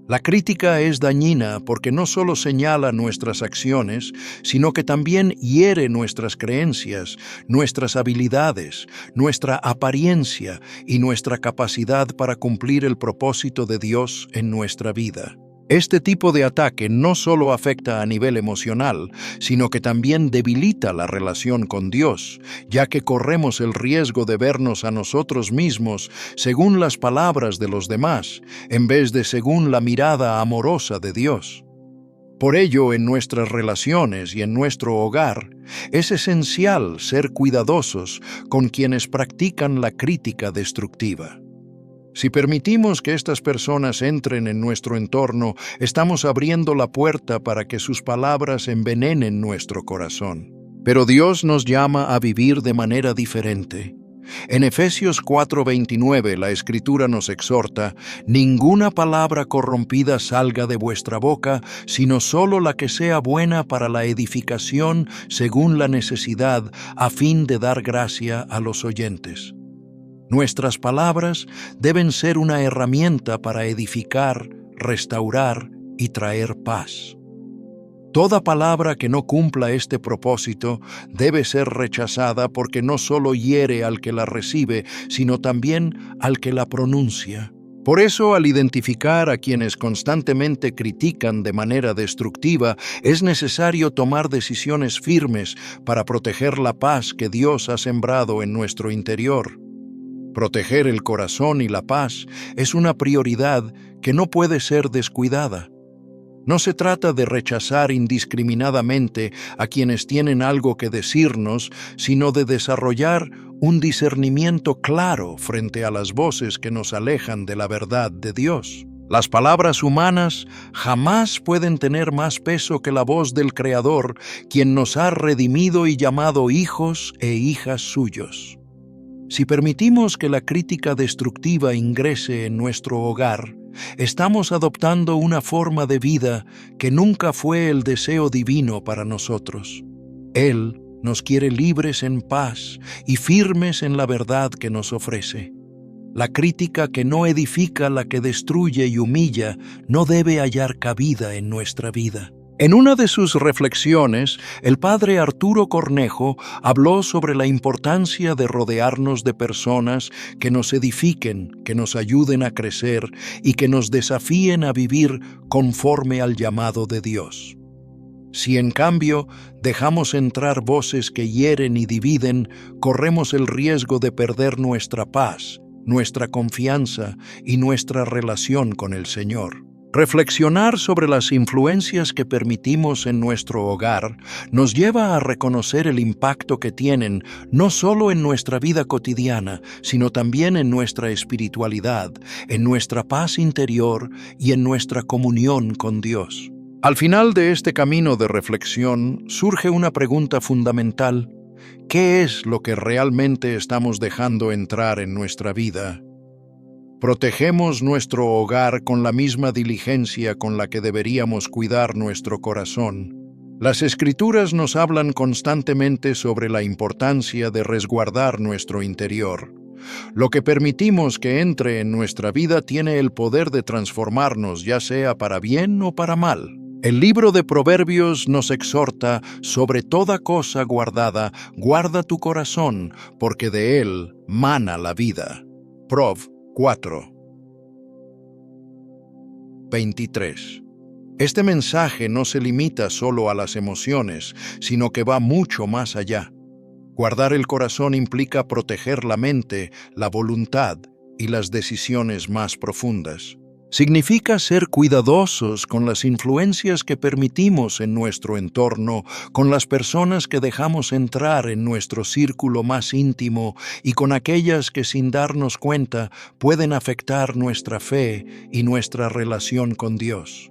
La crítica es dañina porque no solo señala nuestras acciones, sino que también hiere nuestras creencias, nuestras habilidades, nuestra apariencia y nuestra capacidad para cumplir el propósito de Dios en nuestra vida. Este tipo de ataque no solo afecta a nivel emocional, sino que también debilita la relación con Dios, ya que corremos el riesgo de vernos a nosotros mismos según las palabras de los demás, en vez de según la mirada amorosa de Dios. Por ello, en nuestras relaciones y en nuestro hogar, es esencial ser cuidadosos con quienes practican la crítica destructiva. Si permitimos que estas personas entren en nuestro entorno, estamos abriendo la puerta para que sus palabras envenenen nuestro corazón. Pero Dios nos llama a vivir de manera diferente. En Efesios 4:29 la Escritura nos exhorta: ninguna palabra corrompida salga de vuestra boca, sino solo la que sea buena para la edificación según la necesidad, a fin de dar gracia a los oyentes. Nuestras palabras deben ser una herramienta para edificar, restaurar y traer paz. Toda palabra que no cumpla este propósito debe ser rechazada porque no solo hiere al que la recibe, sino también al que la pronuncia. Por eso, al identificar a quienes constantemente critican de manera destructiva, es necesario tomar decisiones firmes para proteger la paz que Dios ha sembrado en nuestro interior. Proteger el corazón y la paz es una prioridad que no puede ser descuidada. No se trata de rechazar indiscriminadamente a quienes tienen algo que decirnos, sino de desarrollar un discernimiento claro frente a las voces que nos alejan de la verdad de Dios. Las palabras humanas jamás pueden tener más peso que la voz del Creador, quien nos ha redimido y llamado hijos e hijas suyos. Si permitimos que la crítica destructiva ingrese en nuestro hogar, estamos adoptando una forma de vida que nunca fue el deseo divino para nosotros. Él nos quiere libres en paz y firmes en la verdad que nos ofrece. La crítica que no edifica, la que destruye y humilla, no debe hallar cabida en nuestra vida. En una de sus reflexiones, el padre Arturo Cornejo habló sobre la importancia de rodearnos de personas que nos edifiquen, que nos ayuden a crecer y que nos desafíen a vivir conforme al llamado de Dios. Si en cambio dejamos entrar voces que hieren y dividen, corremos el riesgo de perder nuestra paz nuestra confianza y nuestra relación con el Señor. Reflexionar sobre las influencias que permitimos en nuestro hogar nos lleva a reconocer el impacto que tienen no solo en nuestra vida cotidiana, sino también en nuestra espiritualidad, en nuestra paz interior y en nuestra comunión con Dios. Al final de este camino de reflexión surge una pregunta fundamental: ¿qué es lo que realmente estamos dejando entrar en nuestra vida? ¿Protegemos nuestro hogar con la misma diligencia con la que deberíamos cuidar nuestro corazón? Las Escrituras nos hablan constantemente sobre la importancia de resguardar nuestro interior. Lo que permitimos que entre en nuestra vida tiene el poder de transformarnos, ya sea para bien o para mal. El libro de Proverbios nos exhorta: sobre toda cosa guardada, guarda tu corazón, porque de él mana la vida. Prov 4, 23. Este mensaje no se limita solo a las emociones, sino que va mucho más allá. Guardar el corazón implica proteger la mente, la voluntad y las decisiones más profundas. Significa ser cuidadosos con las influencias que permitimos en nuestro entorno, con las personas que dejamos entrar en nuestro círculo más íntimo y con aquellas que sin darnos cuenta pueden afectar nuestra fe y nuestra relación con Dios.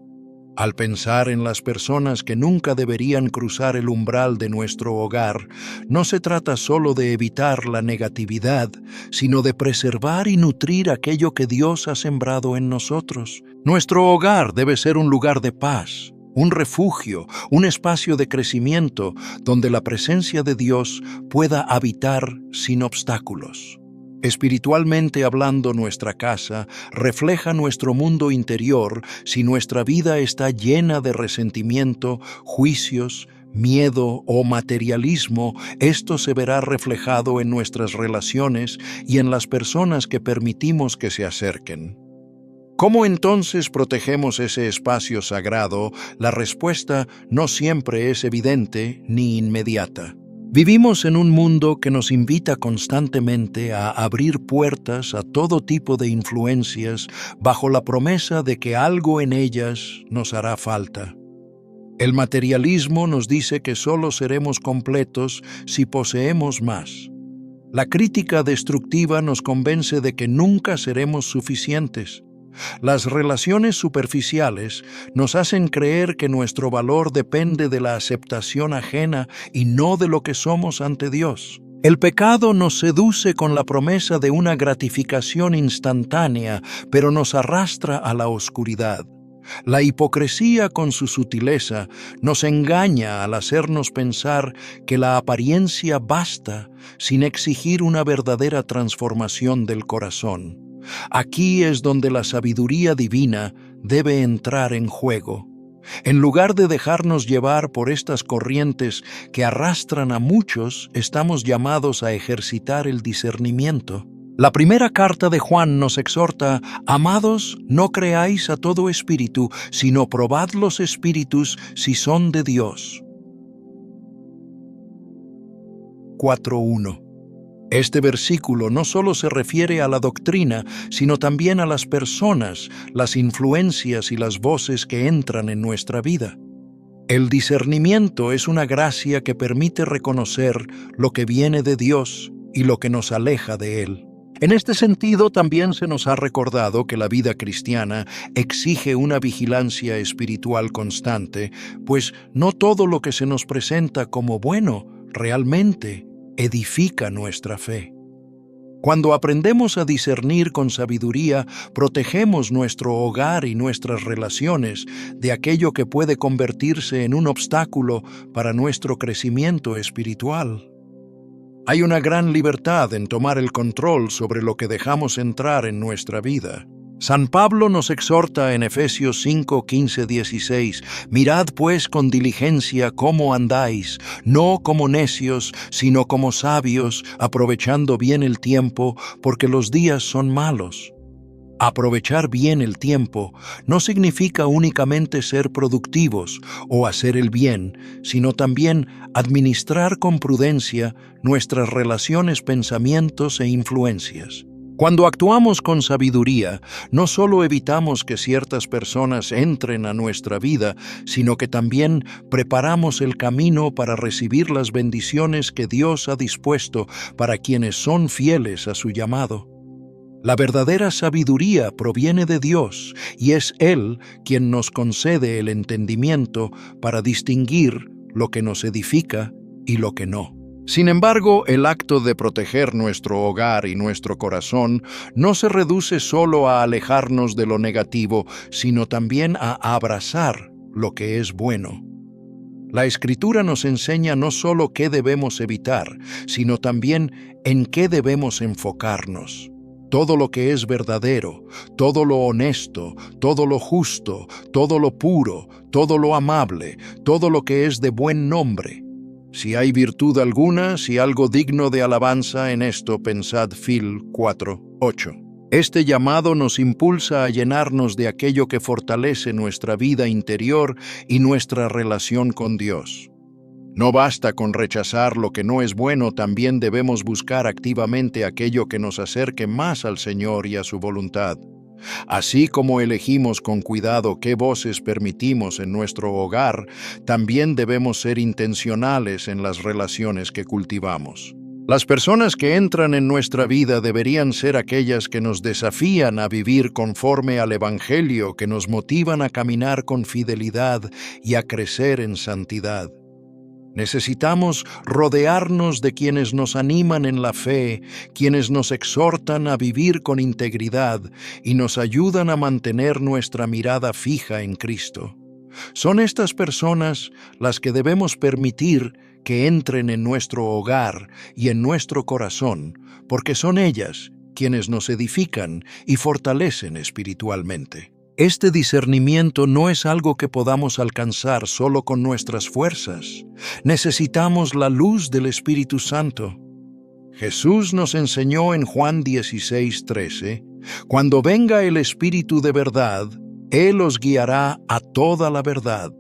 Al pensar en las personas que nunca deberían cruzar el umbral de nuestro hogar, no se trata solo de evitar la negatividad, sino de preservar y nutrir aquello que Dios ha sembrado en nosotros. Nuestro hogar debe ser un lugar de paz, un refugio, un espacio de crecimiento donde la presencia de Dios pueda habitar sin obstáculos. Espiritualmente hablando, nuestra casa refleja nuestro mundo interior. Si nuestra vida está llena de resentimiento, juicios, miedo o materialismo, esto se verá reflejado en nuestras relaciones y en las personas que permitimos que se acerquen. ¿Cómo entonces protegemos ese espacio sagrado? La respuesta no siempre es evidente ni inmediata. Vivimos en un mundo que nos invita constantemente a abrir puertas a todo tipo de influencias bajo la promesa de que algo en ellas nos hará falta. El materialismo nos dice que solo seremos completos si poseemos más. La crítica destructiva nos convence de que nunca seremos suficientes. Las relaciones superficiales nos hacen creer que nuestro valor depende de la aceptación ajena y no de lo que somos ante Dios. El pecado nos seduce con la promesa de una gratificación instantánea, pero nos arrastra a la oscuridad. La hipocresía, con su sutileza, nos engaña al hacernos pensar que la apariencia basta sin exigir una verdadera transformación del corazón. Aquí es donde la sabiduría divina debe entrar en juego. En lugar de dejarnos llevar por estas corrientes que arrastran a muchos, estamos llamados a ejercitar el discernimiento. La primera carta de Juan nos exhorta: amados, no creáis a todo espíritu, sino probad los espíritus si son de Dios. 4:1. Este versículo no solo se refiere a la doctrina, sino también a las personas, las influencias y las voces que entran en nuestra vida. El discernimiento es una gracia que permite reconocer lo que viene de Dios y lo que nos aleja de Él. En este sentido, también se nos ha recordado que la vida cristiana exige una vigilancia espiritual constante, pues no todo lo que se nos presenta como bueno realmente edifica nuestra fe. Cuando aprendemos a discernir con sabiduría, protegemos nuestro hogar y nuestras relaciones de aquello que puede convertirse en un obstáculo para nuestro crecimiento espiritual. Hay una gran libertad en tomar el control sobre lo que dejamos entrar en nuestra vida. San Pablo nos exhorta en Efesios 5, 15, 16: mirad pues con diligencia cómo andáis, no como necios, sino como sabios, aprovechando bien el tiempo, porque los días son malos. Aprovechar bien el tiempo no significa únicamente ser productivos o hacer el bien, sino también administrar con prudencia nuestras relaciones, pensamientos e influencias. Cuando actuamos con sabiduría, no solo evitamos que ciertas personas entren a nuestra vida, sino que también preparamos el camino para recibir las bendiciones que Dios ha dispuesto para quienes son fieles a su llamado. La verdadera sabiduría proviene de Dios y es Él quien nos concede el entendimiento para distinguir lo que nos edifica y lo que no. Sin embargo, el acto de proteger nuestro hogar y nuestro corazón no se reduce solo a alejarnos de lo negativo, sino también a abrazar lo que es bueno. La Escritura nos enseña no solo qué debemos evitar, sino también en qué debemos enfocarnos. Todo lo que es verdadero, todo lo honesto, todo lo justo, todo lo puro, todo lo amable, todo lo que es de buen nombre. Si hay virtud alguna, si algo digno de alabanza, en esto pensad. Fil 4:8. Este llamado nos impulsa a llenarnos de aquello que fortalece nuestra vida interior y nuestra relación con Dios. No basta con rechazar lo que no es bueno, también debemos buscar activamente aquello que nos acerque más al Señor y a su voluntad. Así como elegimos con cuidado qué voces permitimos en nuestro hogar, también debemos ser intencionales en las relaciones que cultivamos. Las personas que entran en nuestra vida deberían ser aquellas que nos desafían a vivir conforme al Evangelio, que nos motivan a caminar con fidelidad y a crecer en santidad. Necesitamos rodearnos de quienes nos animan en la fe, quienes nos exhortan a vivir con integridad y nos ayudan a mantener nuestra mirada fija en Cristo. Son estas personas las que debemos permitir que entren en nuestro hogar y en nuestro corazón, porque son ellas quienes nos edifican y fortalecen espiritualmente. Este discernimiento no es algo que podamos alcanzar solo con nuestras fuerzas. Necesitamos la luz del Espíritu Santo. Jesús nos enseñó en Juan 16:13, «Cuando venga el Espíritu de verdad, Él os guiará a toda la verdad».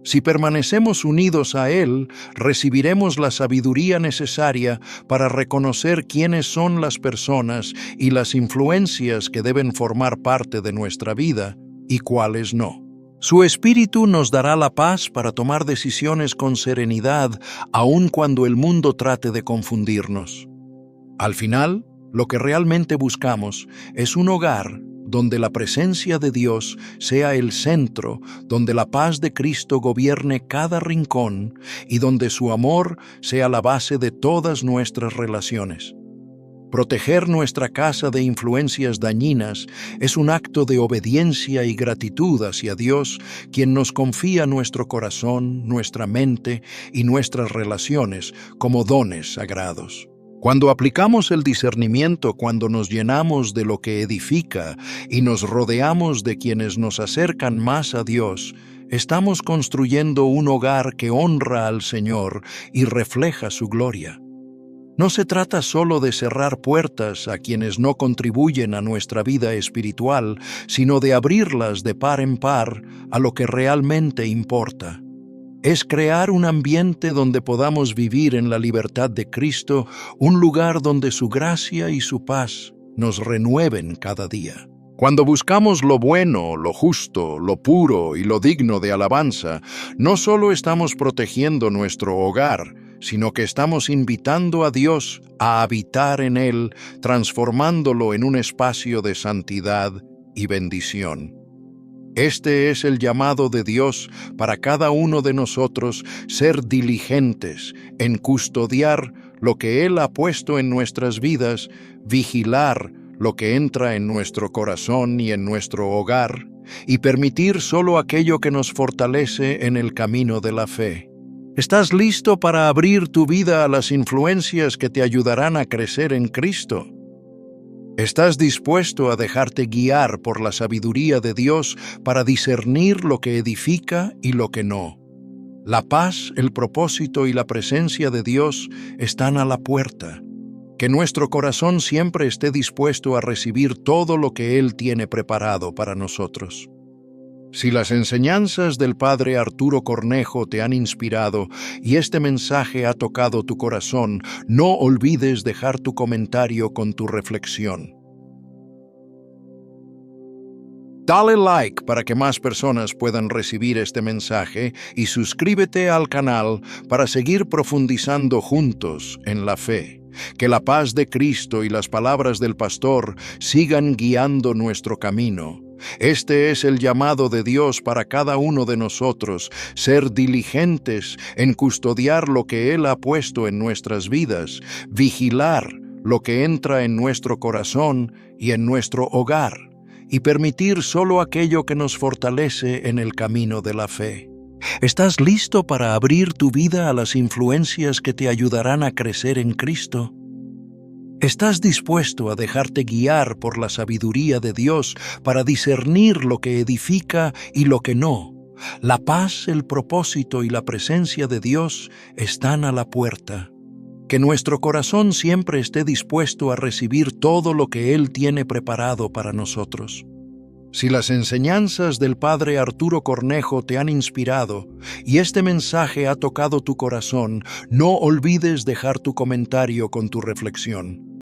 Si permanecemos unidos a Él, recibiremos la sabiduría necesaria para reconocer quiénes son las personas y las influencias que deben formar parte de nuestra vida y cuáles no. Su Espíritu nos dará la paz para tomar decisiones con serenidad, aun cuando el mundo trate de confundirnos. Al final, lo que realmente buscamos es un hogar donde la presencia de Dios sea el centro, donde la paz de Cristo gobierne cada rincón y donde su amor sea la base de todas nuestras relaciones. Proteger nuestra casa de influencias dañinas es un acto de obediencia y gratitud hacia Dios, quien nos confía nuestro corazón, nuestra mente y nuestras relaciones como dones sagrados. Cuando aplicamos el discernimiento, cuando nos llenamos de lo que edifica y nos rodeamos de quienes nos acercan más a Dios, estamos construyendo un hogar que honra al Señor y refleja su gloria. No se trata solo de cerrar puertas a quienes no contribuyen a nuestra vida espiritual, sino de abrirlas de par en par a lo que realmente importa. Es crear un ambiente donde podamos vivir en la libertad de Cristo, un lugar donde su gracia y su paz nos renueven cada día. Cuando buscamos lo bueno, lo justo, lo puro y lo digno de alabanza, no solo estamos protegiendo nuestro hogar, sino que estamos invitando a Dios a habitar en él, transformándolo en un espacio de santidad y bendición. Este es el llamado de Dios para cada uno de nosotros, ser diligentes en custodiar lo que Él ha puesto en nuestras vidas, vigilar lo que entra en nuestro corazón y en nuestro hogar, y permitir solo aquello que nos fortalece en el camino de la fe. ¿Estás listo para abrir tu vida a las influencias que te ayudarán a crecer en Cristo? ¿Estás dispuesto a dejarte guiar por la sabiduría de Dios para discernir lo que edifica y lo que no? La paz, el propósito y la presencia de Dios están a la puerta. Que nuestro corazón siempre esté dispuesto a recibir todo lo que Él tiene preparado para nosotros. Si las enseñanzas del Padre Arturo Cornejo te han inspirado y este mensaje ha tocado tu corazón, no olvides dejar tu comentario con tu reflexión. Dale like para que más personas puedan recibir este mensaje y suscríbete al canal para seguir profundizando juntos en la fe. Que la paz de Cristo y las palabras del pastor sigan guiando nuestro camino. Este es el llamado de Dios para cada uno de nosotros, ser diligentes en custodiar lo que Él ha puesto en nuestras vidas, vigilar lo que entra en nuestro corazón y en nuestro hogar, y permitir solo aquello que nos fortalece en el camino de la fe. ¿Estás listo para abrir tu vida a las influencias que te ayudarán a crecer en Cristo? ¿Estás dispuesto a dejarte guiar por la sabiduría de Dios para discernir lo que edifica y lo que no? La paz, el propósito y la presencia de Dios están a la puerta. Que nuestro corazón siempre esté dispuesto a recibir todo lo que Él tiene preparado para nosotros. Si las enseñanzas del Padre Arturo Cornejo te han inspirado y este mensaje ha tocado tu corazón, no olvides dejar tu comentario con tu reflexión.